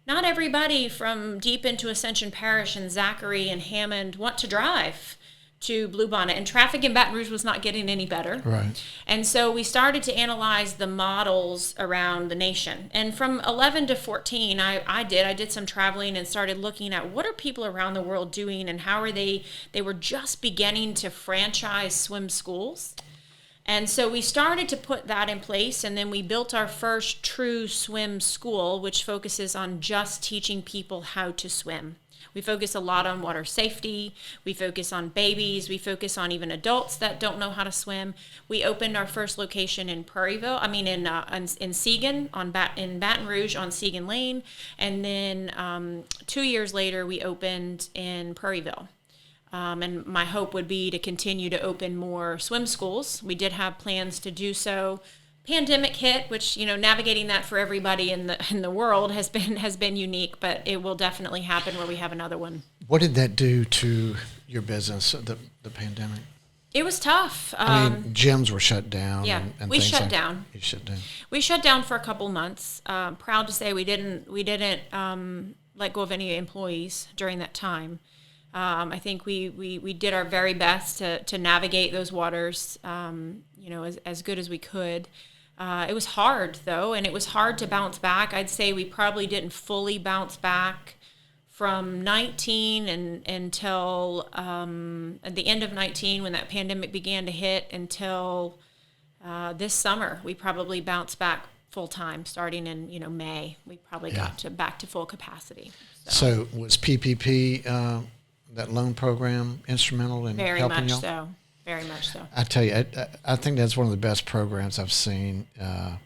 [SPEAKER 1] not everybody from deep into Ascension Parish and Zachary and Hammond want to drive to Bluebonnet, and traffic in Baton Rouge was not getting any better.
[SPEAKER 2] Right.
[SPEAKER 1] And so we started to analyze the models around the nation. And from 11 to 14, I did some traveling and started looking at what are people around the world doing, and how are they were just beginning to franchise swim schools. And so we started to put that in place, and then we built our first true swim school, which focuses on just teaching people how to swim. We focus a lot on water safety. We focus on babies. We focus on even adults that don't know how to swim. We opened our first location in Prairieville. In Seguin, in Baton Rouge on Seguin Lane, and then 2 years later we opened in Prairieville. And my hope would be to continue to open more swim schools. We did have plans to do so. Pandemic hit, which, navigating that for everybody in the world has been unique, but it will definitely happen where we have another one.
[SPEAKER 2] What did that do to your business, the pandemic?
[SPEAKER 1] It was tough.
[SPEAKER 2] Gyms were shut down.
[SPEAKER 1] Yeah,
[SPEAKER 2] and
[SPEAKER 1] we
[SPEAKER 2] things
[SPEAKER 1] shut
[SPEAKER 2] like,
[SPEAKER 1] down.
[SPEAKER 2] You shut down.
[SPEAKER 1] We shut down for a couple months. Proud to say we didn't let go of any employees during that time. I think we did our very best to navigate those waters, as good as we could. It was hard, though, and it was hard to bounce back. I'd say we probably didn't fully bounce back from 19 until at the end of 19 when that pandemic began to hit until this summer. We probably bounced back full time starting in May. We probably got back to full capacity.
[SPEAKER 2] So was PPP, that loan program, instrumental in helping you?
[SPEAKER 1] Very much so.
[SPEAKER 2] I tell you, I think that's one of the best programs I've seen, and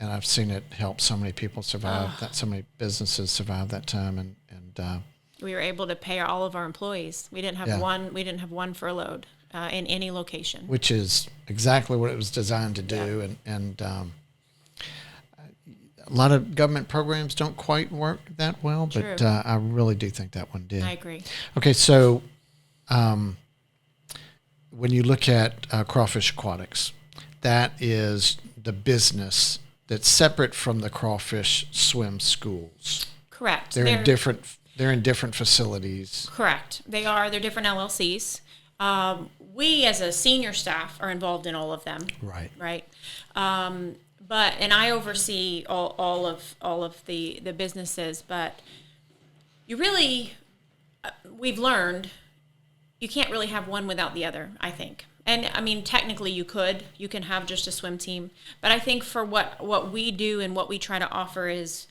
[SPEAKER 2] I've seen it help so many people survive, so many businesses survive that time, and
[SPEAKER 1] we were able to pay all of our employees. We didn't have one. We didn't have one furloughed in any location,
[SPEAKER 2] which is exactly what it was designed to do, and a lot of government programs don't quite work that well, but I really do think that one did.
[SPEAKER 1] I agree.
[SPEAKER 2] Okay, so. When you look at Crawfish Aquatics, that is the business that's separate from the Crawfish Swim Schools.
[SPEAKER 1] Correct.
[SPEAKER 2] They're in different facilities. Correct.
[SPEAKER 1] They are. They're different LLCs. We, as a senior staff, are involved in all of them.
[SPEAKER 2] Right.
[SPEAKER 1] Right. And I oversee all of the businesses. But we've learned. You can't really have one without the other, I think. And technically you can have just a swim team. But I think for what we do and what we try to offer is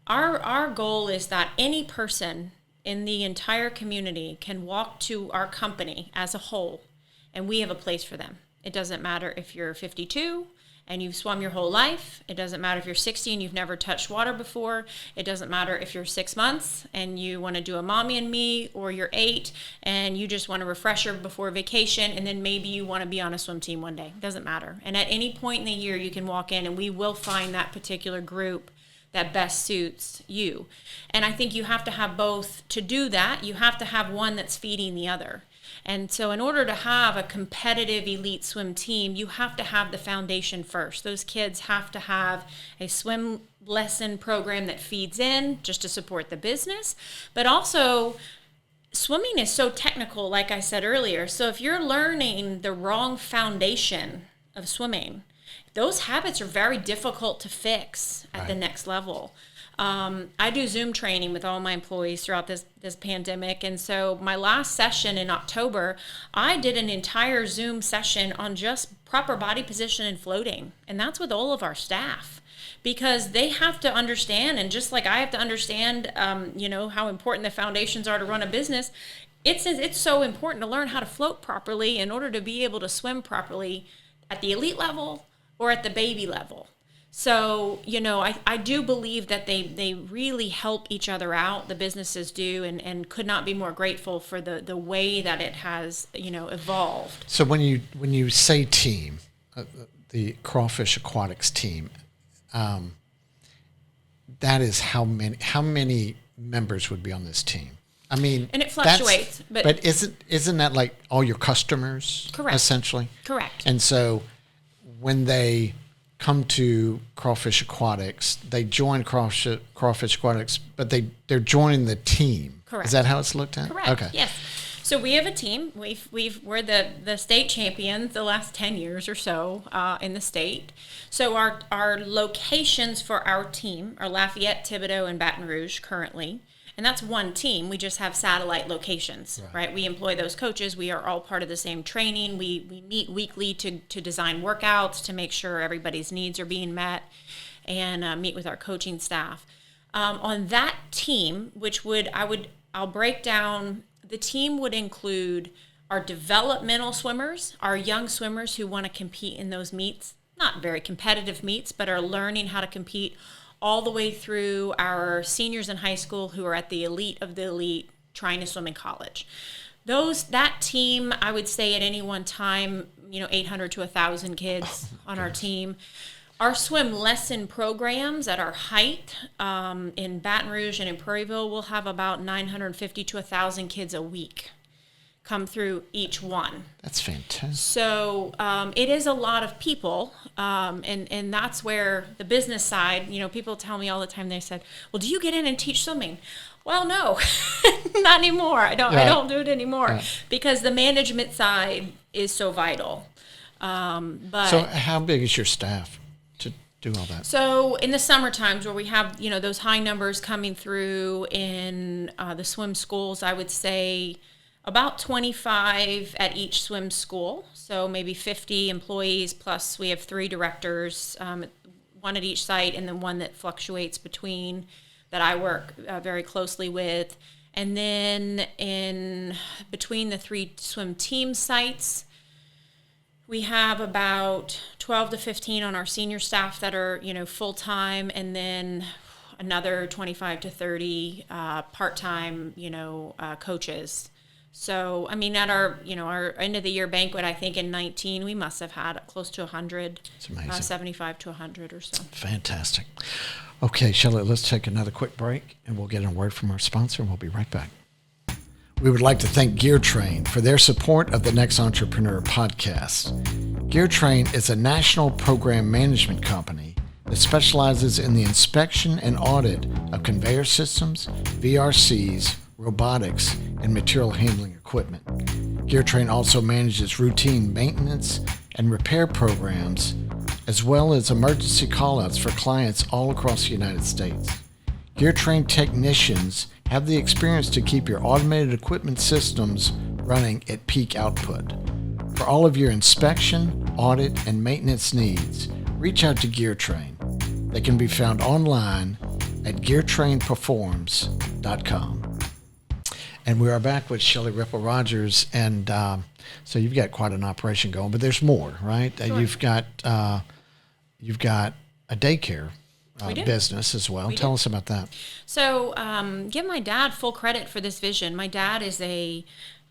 [SPEAKER 1] our goal is that any person in the entire community can walk to our company as a whole, and we have a place for them. It doesn't matter if you're 52 and you've swum your whole life. It doesn't matter if you're 60 and you've never touched water before. It doesn't matter if you're 6 months and you want to do a mommy and me, or you're 8 and you just want a refresher before vacation, and then maybe you want to be on a swim team one day. It doesn't matter. And at any point in the year, you can walk in and we will find that particular group that best suits you. And I think you have to have both to do that. You have to have one that's feeding the other. And so in order to have a competitive elite swim team, you have to have the foundation first. Those kids have to have a swim lesson program that feeds in just to support the business. But also, swimming is so technical, like I said earlier. So if you're learning the wrong foundation of swimming, those habits are very difficult to fix at the next level. I do Zoom training with all my employees throughout this pandemic. And so my last session in October, I did an entire Zoom session on just proper body position and floating. And that's with all of our staff, because they have to understand. And just like I have to understand, how important the foundations are to run a business, it's so important to learn how to float properly in order to be able to swim properly at the elite level or at the baby level. So, I do believe that they really help each other out, the businesses do, and could not be more grateful for the way that it has, evolved.
[SPEAKER 2] So when you say team, the Crawfish Aquatics team, that is how many members would be on this team? And
[SPEAKER 1] it fluctuates,
[SPEAKER 2] but isn't that like all your customers?
[SPEAKER 1] Correct.
[SPEAKER 2] Essentially?
[SPEAKER 1] Correct.
[SPEAKER 2] And so when they come to Crawfish Aquatics, they join Crawfish Aquatics, but they're joining the team.
[SPEAKER 1] Correct.
[SPEAKER 2] Is that how it's looked at?
[SPEAKER 1] Correct.
[SPEAKER 2] Okay.
[SPEAKER 1] Yes. So we have a team. We're the state champions the last 10 years or so in the state. So our locations for our team are Lafayette, Thibodaux, and Baton Rouge currently. And that's one team. We just have satellite locations, right? We employ those coaches. We are all part of the same training. We meet weekly to design workouts to make sure everybody's needs are being met, and meet with our coaching staff. On that team, I'll break down, the team would include our developmental swimmers, our young swimmers who want to compete in those meets, not very competitive meets, but are learning how to compete, all the way through our seniors in high school who are at the elite of the elite trying to swim in college. That team, I would say at any one time, 800 to 1,000 kids on our team. Our swim lesson programs at our height in Baton Rouge and in Prairieville will have about 950 to 1,000 kids a week come through each one.
[SPEAKER 2] That's fantastic.
[SPEAKER 1] So it is a lot of people, and that's where the business side, people tell me all the time, they said, well, do you get in and teach swimming? Well, no, not anymore. I don't do it anymore because the management side is so vital. But
[SPEAKER 2] so how big is your staff to do all that?
[SPEAKER 1] So in the summer times where we have, those high numbers coming through in the swim schools, I would say about 25 at each swim school. So maybe 50 employees, plus we have 3 directors, one at each site, and then one that fluctuates between that I work very closely with. And then between the 3 swim team sites, we have about 12 to 15 on our senior staff that are, full-time, and then another 25 to 30 part-time, coaches. So, at our end of the year banquet, I think in 19, we must have had close to 100.
[SPEAKER 2] It's amazing.
[SPEAKER 1] 75 to 100 or so.
[SPEAKER 2] Fantastic. Okay, Shelley, let's take another quick break, and we'll get a word from our sponsor, and we'll be right back. We would like to thank Gear Train for their support of the NXT Entrepreneur Podcast. Gear Train is a national program management company that specializes in the inspection and audit of conveyor systems, VRCs, robotics, and material handling equipment. Gear Train also manages routine maintenance and repair programs, as well as emergency callouts for clients all across the United States. Gear Train technicians have the experience to keep your automated equipment systems running at peak output. For all of your inspection, audit, and maintenance needs, reach out to Gear Train. They can be found online at geartrainperforms.com. And we are back with Shelley Ripple Rogers, and so you've got quite an operation going, but there's more, right?
[SPEAKER 1] Sure.
[SPEAKER 2] You've got a daycare business as well. Tell us about that.
[SPEAKER 1] So give my dad full credit for this vision. My dad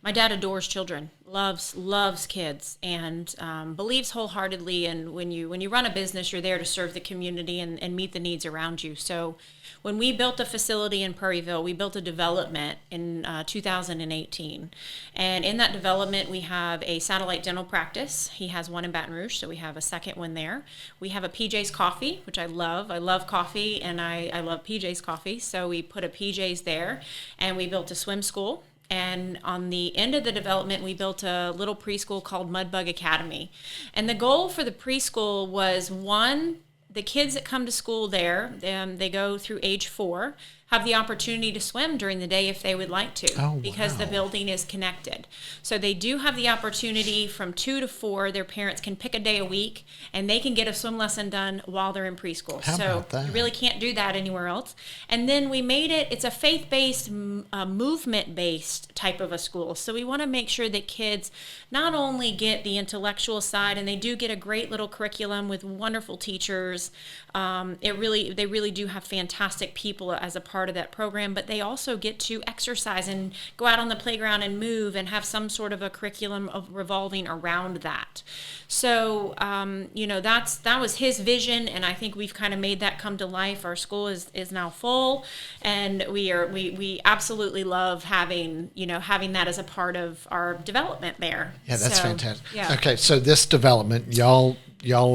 [SPEAKER 1] adores children, loves kids, and believes wholeheartedly. And when you run a business, you're there to serve the community and meet the needs around you. So when we built a facility in Prairieville, we built a development in 2018. And in that development, we have a satellite dental practice. He has one in Baton Rouge, so we have a second one there. We have a PJ's Coffee, which I love. I love coffee, and I love PJ's Coffee. So we put a PJ's there, and we built a swim school. And on the end of the development, we built a little preschool called Mudbug Academy. And the goal for the preschool was, one, the kids that come to school there, they go through age 4, have the opportunity to swim during the day if they would like to, because the building is connected. So they do have the opportunity from 2 to 4. Their parents can pick a day a week, and they can get a swim lesson done while they're in preschool.
[SPEAKER 2] How about that?
[SPEAKER 1] You really can't do that anywhere else. And then we made it's a faith-based, movement-based type of a school. So we want to make sure that kids not only get the intellectual side, and they do get a great little curriculum with wonderful teachers. They really do have fantastic people as a part of that program, but they also get to exercise and go out on the playground and move and have some sort of a curriculum of revolving around that. So, that was his vision, and I think we've kind of made that come to life. Our school is now full, and we absolutely love having that as a part of our development there.
[SPEAKER 2] Yeah, that's fantastic.
[SPEAKER 1] Yeah.
[SPEAKER 2] Okay, so this development, y'all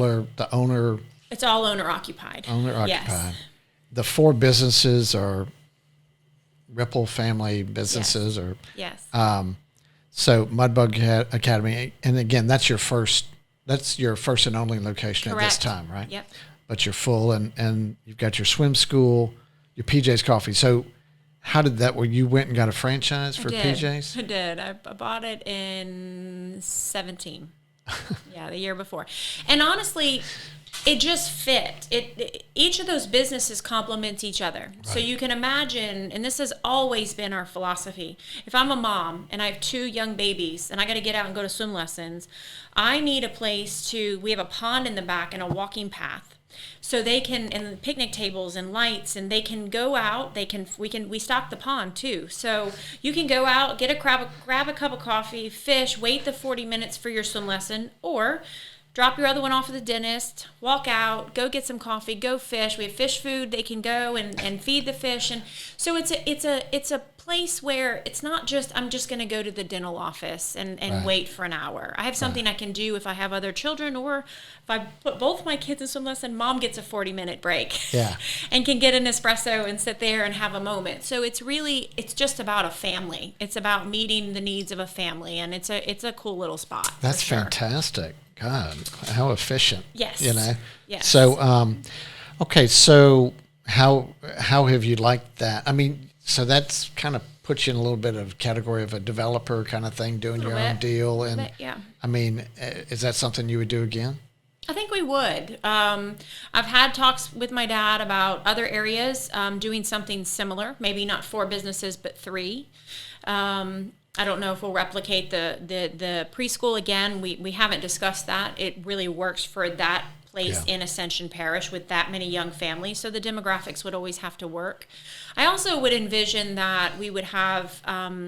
[SPEAKER 2] are the owner.
[SPEAKER 1] It's all owner occupied.
[SPEAKER 2] Owner occupied.
[SPEAKER 1] Yes.
[SPEAKER 2] The 4 businesses are Ripple family businesses,
[SPEAKER 1] yes.
[SPEAKER 2] So Mudbug Academy, and again, that's your first and only location.
[SPEAKER 1] Correct.
[SPEAKER 2] At this time, right?
[SPEAKER 1] Yep.
[SPEAKER 2] But you're full, and you've got your swim school, your PJ's Coffee. So How did that, where you went and got a franchise for PJs?
[SPEAKER 1] I did. I bought it in 17. Yeah, the year before. And honestly, it just fit. Each of those businesses complements each other. Right. So you can imagine, and this has always been our philosophy, if I'm a mom and I have 2 young babies and I got to get out and go to swim lessons, I need a place we have a pond in the back and a walking path. So they can, and picnic tables and lights, and they can go out. We stock the pond too. So you can go out, grab a cup of coffee, fish, wait the 40 minutes for your swim lesson, or drop your other one off at the dentist, walk out, go get some coffee, go fish. We have fish food. They can go and feed the fish. And so it's a place where it's not just, I'm just going to go to the dental office and right. wait for an hour. I have something right. I can do if I have other children, or if I put both my kids in swim lesson, mom gets a 40-minute break and can get an espresso and sit there and have a moment. So it's just about a family. It's about meeting the needs of a family, and it's a cool little spot.
[SPEAKER 2] That's fantastic. God, how efficient.
[SPEAKER 1] Yes. Yes.
[SPEAKER 2] So, okay. So how have you liked that? I mean, so that's kind of puts you in a little bit of category of a developer kind of thing, doing your own deal. And
[SPEAKER 1] yeah.
[SPEAKER 2] I mean, is that something you would do again?
[SPEAKER 1] I think we would. I've had talks with my dad about other areas, doing something similar, maybe not 4 businesses, but 3. I don't know if we'll replicate the preschool again. We haven't discussed that. It really works for that place in Ascension Parish with that many young families, so the demographics would always have to work. I also would envision that we would have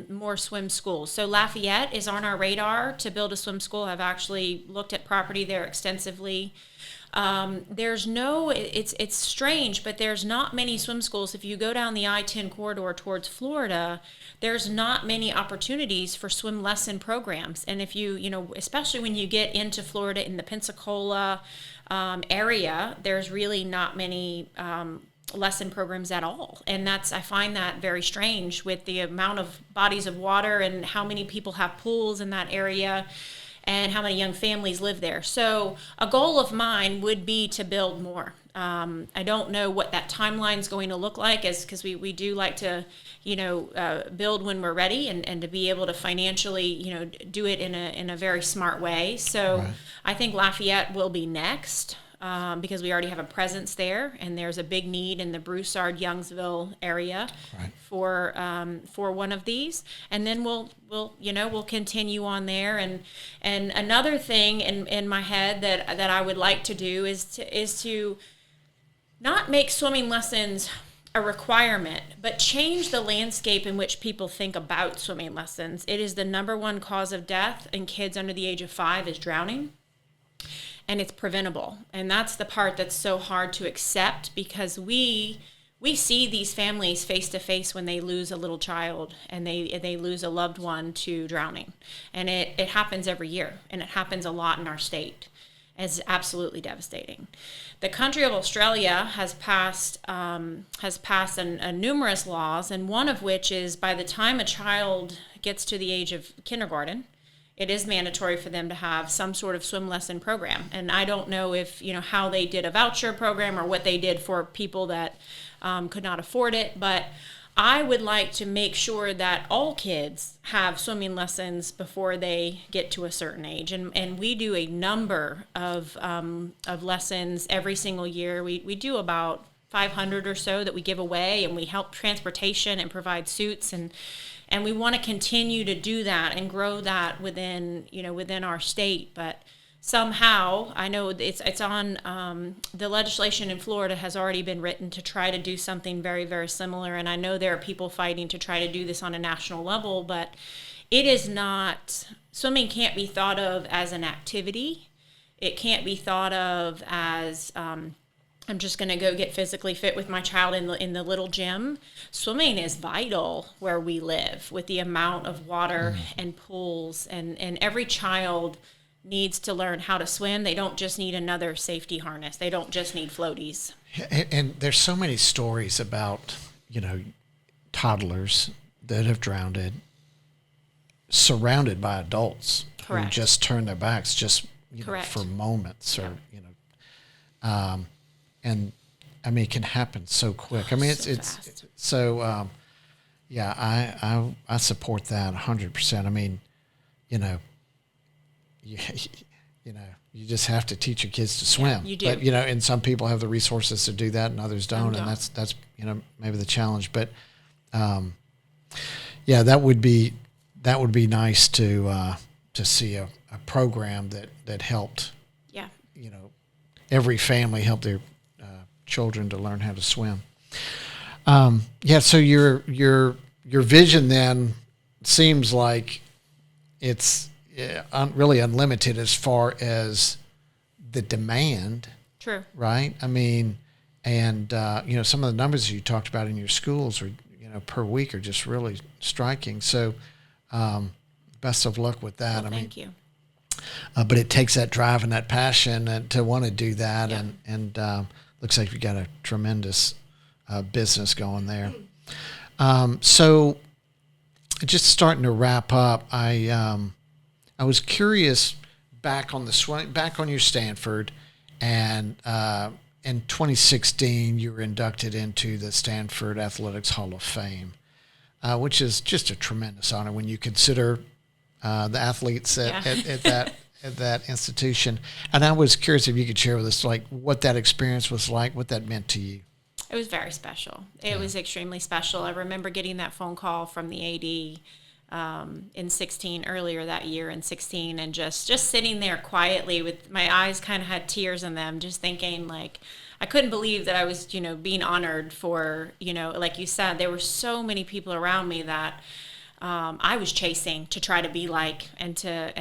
[SPEAKER 1] more swim schools. So Lafayette is on our radar to build a swim school. I've actually looked at property there extensively. It's strange, but there's not many swim schools. If you go down the I-10 corridor towards Florida, there's not many opportunities for swim lesson programs. And if especially when you get into Florida in the Pensacola area, there's really not many lesson programs at all. And I find that very strange with the amount of bodies of water and how many people have pools in that area, and how many young families live there. So a goal of mine would be to build more. I don't know what that timeline is going to look like, because we do like to, build when we're ready, and to be able to financially, do it in a very smart way. So right. I think Lafayette will be next. Because we already have a presence there, and there's a big need in the Broussard, Youngsville area right. for one of these, and then we'll continue on there. And another thing in my head that I would like to do is to not make swimming lessons a requirement, but change the landscape in which people think about swimming lessons. It is the number 1 cause of death in kids under the age of 5 is drowning. And it's preventable. And that's the part that's so hard to accept, because we see these families face to face when they lose a little child and they lose a loved one to drowning. And it happens every year, and it happens a lot in our state. It's absolutely devastating. The country of Australia has passed numerous laws, and one of which is by the time a child gets to the age of kindergarten, it is mandatory for them to have some sort of swim lesson program. And I don't know if, how they did a voucher program or what they did for people that could not afford it, but I would like to make sure that all kids have swimming lessons before they get to a certain age. And we do a number of lessons every single year. We do about 500 or so that we give away, and we help transportation and provide suits, and we want to continue to do that and grow that within our state. But somehow, I know it's on, the legislation in Florida has already been written to try to do something very, very similar. And I know there are people fighting to try to do this on a national level, but it is not, swimming can't be thought of as an activity. It can't be thought of as, I'm just going to go get physically fit with my child in the little gym. Swimming is vital where we live, with the amount of water and pools, and every child needs to learn how to swim. They don't just need another safety harness. They don't just need floaties.
[SPEAKER 2] And there's so many stories about, toddlers that have drowned, surrounded by adults
[SPEAKER 1] Correct.
[SPEAKER 2] Who just turn their backs just for moments, or and I mean, it can happen so quick. I mean, it's so Yeah, I support that 100%. I mean, you know, you just have to teach your kids to swim.
[SPEAKER 1] Yeah, you do.
[SPEAKER 2] But, and some people have the resources to do that and others don't. And that's maybe the challenge. But, that would be nice to see a program that helped, every family help their children to learn how to swim. So your vision then seems like it's really unlimited as far as the demand.
[SPEAKER 1] True.
[SPEAKER 2] Right? I mean, and some of the numbers you talked about in your schools are per week are just really striking. So best of luck with that.
[SPEAKER 1] Well, thank you.
[SPEAKER 2] But it takes that drive and that passion and to want to do that,
[SPEAKER 1] Yeah.
[SPEAKER 2] and looks like you got a tremendous business going there. So just starting to wrap up, I was curious back on your Stanford, and in 2016 you were inducted into the Stanford Athletics Hall of Fame, which is just a tremendous honor when you consider the athletes at that institution. And I was curious if you could share with us like what that experience was like, what that meant to you.
[SPEAKER 1] It was very special. It was extremely special. I remember getting that phone call from the AD earlier that year in 16, and just sitting there quietly with my eyes kind of had tears in them, just thinking like I couldn't believe that I was, being honored for, like you said, there were so many people around me that I was chasing to try to be like and to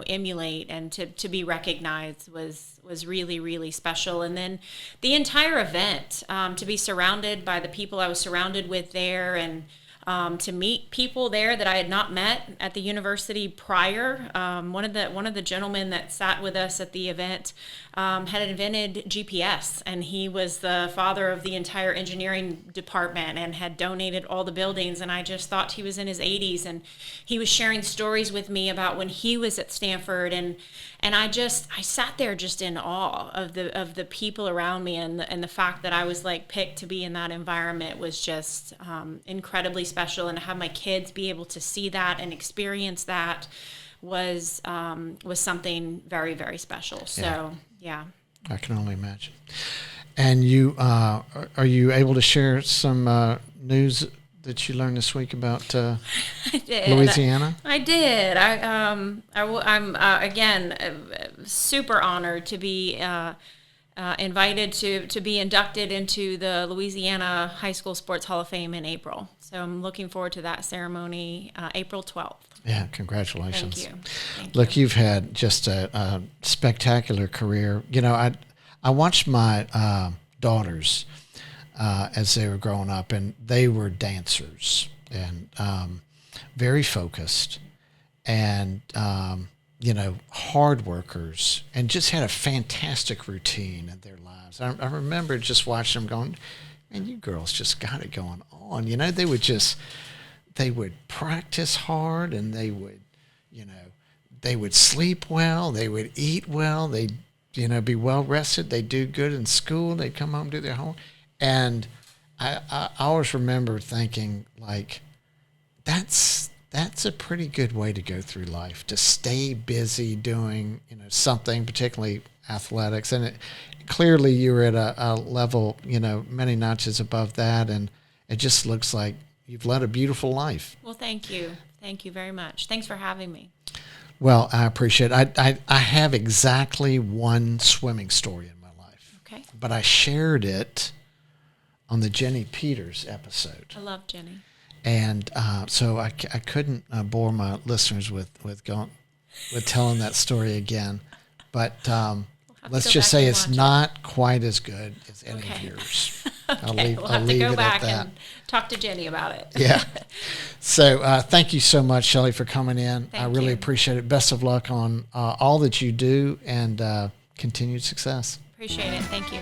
[SPEAKER 1] emulate, and to be recognized was really, really special. And then the entire event, to be surrounded by the people I was surrounded with there, and to meet people there that I had not met at the university prior. One of the gentlemen that sat with us at the event had invented GPS, and he was the father of the entire engineering department and had donated all the buildings. And I just thought he was in his 80s, and he was sharing stories with me about when he was at Stanford, and I sat there just in awe of the people around me, and the fact that I was like picked to be in that environment was just incredibly special. And to have my kids be able to see that and experience that was something very, very special. So yeah.
[SPEAKER 2] I can only imagine. And you are you able to share some news that you learned this week about Louisiana?
[SPEAKER 1] I did. I'm again super honored to be invited to be inducted into the Louisiana High School Sports Hall of Fame in April. So I'm looking forward to that ceremony, April 12th.
[SPEAKER 2] Yeah, congratulations.
[SPEAKER 1] Thank you.
[SPEAKER 2] Look, you've had just a spectacular career. I watched my daughters as they were growing up, and they were dancers and very focused and, hard workers, and just had a fantastic routine in their lives. I remember just watching them going, man, you girls just got it going on. They would practice hard, and they would sleep well, they would eat well, they'd, be well rested, they'd do good in school, they'd come home, do their homework. And I always remember thinking, like, that's a pretty good way to go through life, to stay busy doing, something, particularly athletics. And clearly you were at a level, many notches above that, and it just looks like you've led a beautiful life.
[SPEAKER 1] Well, thank you. Thank you very much. Thanks for having me.
[SPEAKER 2] Well, I appreciate it. I have exactly one swimming story in my life.
[SPEAKER 1] Okay.
[SPEAKER 2] But I shared it on the Jenny Peters episode.
[SPEAKER 1] I love Jenny.
[SPEAKER 2] And so I couldn't bore my listeners with telling that story again. But let's just say it's not quite as good as any of yours.
[SPEAKER 1] Okay, we'll have to go back and talk to Jenny about it.
[SPEAKER 2] Yeah. So thank you so much, Shelley, for coming in. I really
[SPEAKER 1] you.
[SPEAKER 2] appreciate it. Best of luck on all that you do, and continued success.
[SPEAKER 1] Appreciate it. Thank you.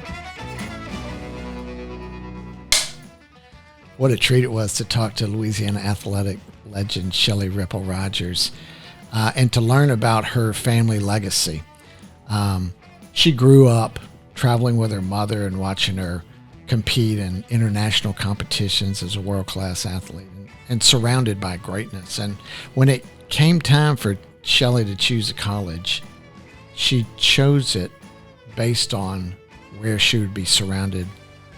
[SPEAKER 2] What a treat it was to talk to Louisiana athletic legend Shelley Ripple Rogers and to learn about her family legacy. She grew up traveling with her mother and watching her compete in international competitions as a world-class athlete and surrounded by greatness. And when it came time for Shelley to choose a college, she chose it based on where she would be surrounded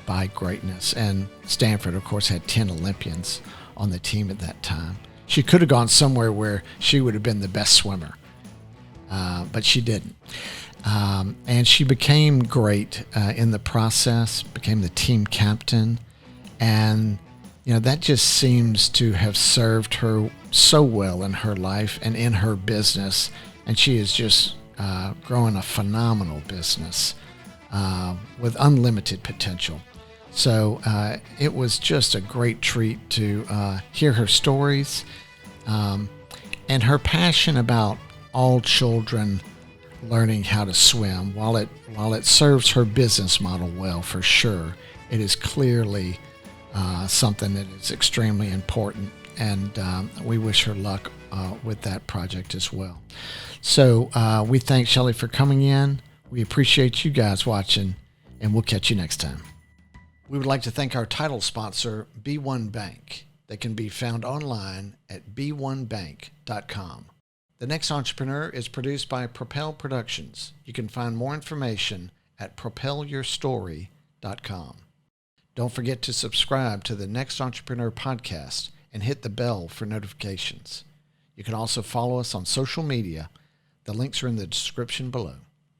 [SPEAKER 2] by greatness. And Stanford, of course, had 10 Olympians on the team at that time. She could have gone somewhere where she would have been the best swimmer, but she didn't. And she became great in the process, became the team captain. And, that just seems to have served her so well in her life and in her business. And she is just growing a phenomenal business with unlimited potential. So it was just a great treat to hear her stories and her passion about all children learning how to swim. While it serves her business model well, for sure, it is clearly something that is extremely important, and we wish her luck with that project as well. So we thank Shelley for coming in. We appreciate you guys watching, and we'll catch you next time. We would like to thank our title sponsor, B1 Bank. They can be found online at b1bank.com. The Next Entrepreneur is produced by Propel Productions. You can find more information at propelyourstory.com. Don't forget to subscribe to the Next Entrepreneur Podcast and hit the bell for notifications. You can also follow us on social media. The links are in the description below.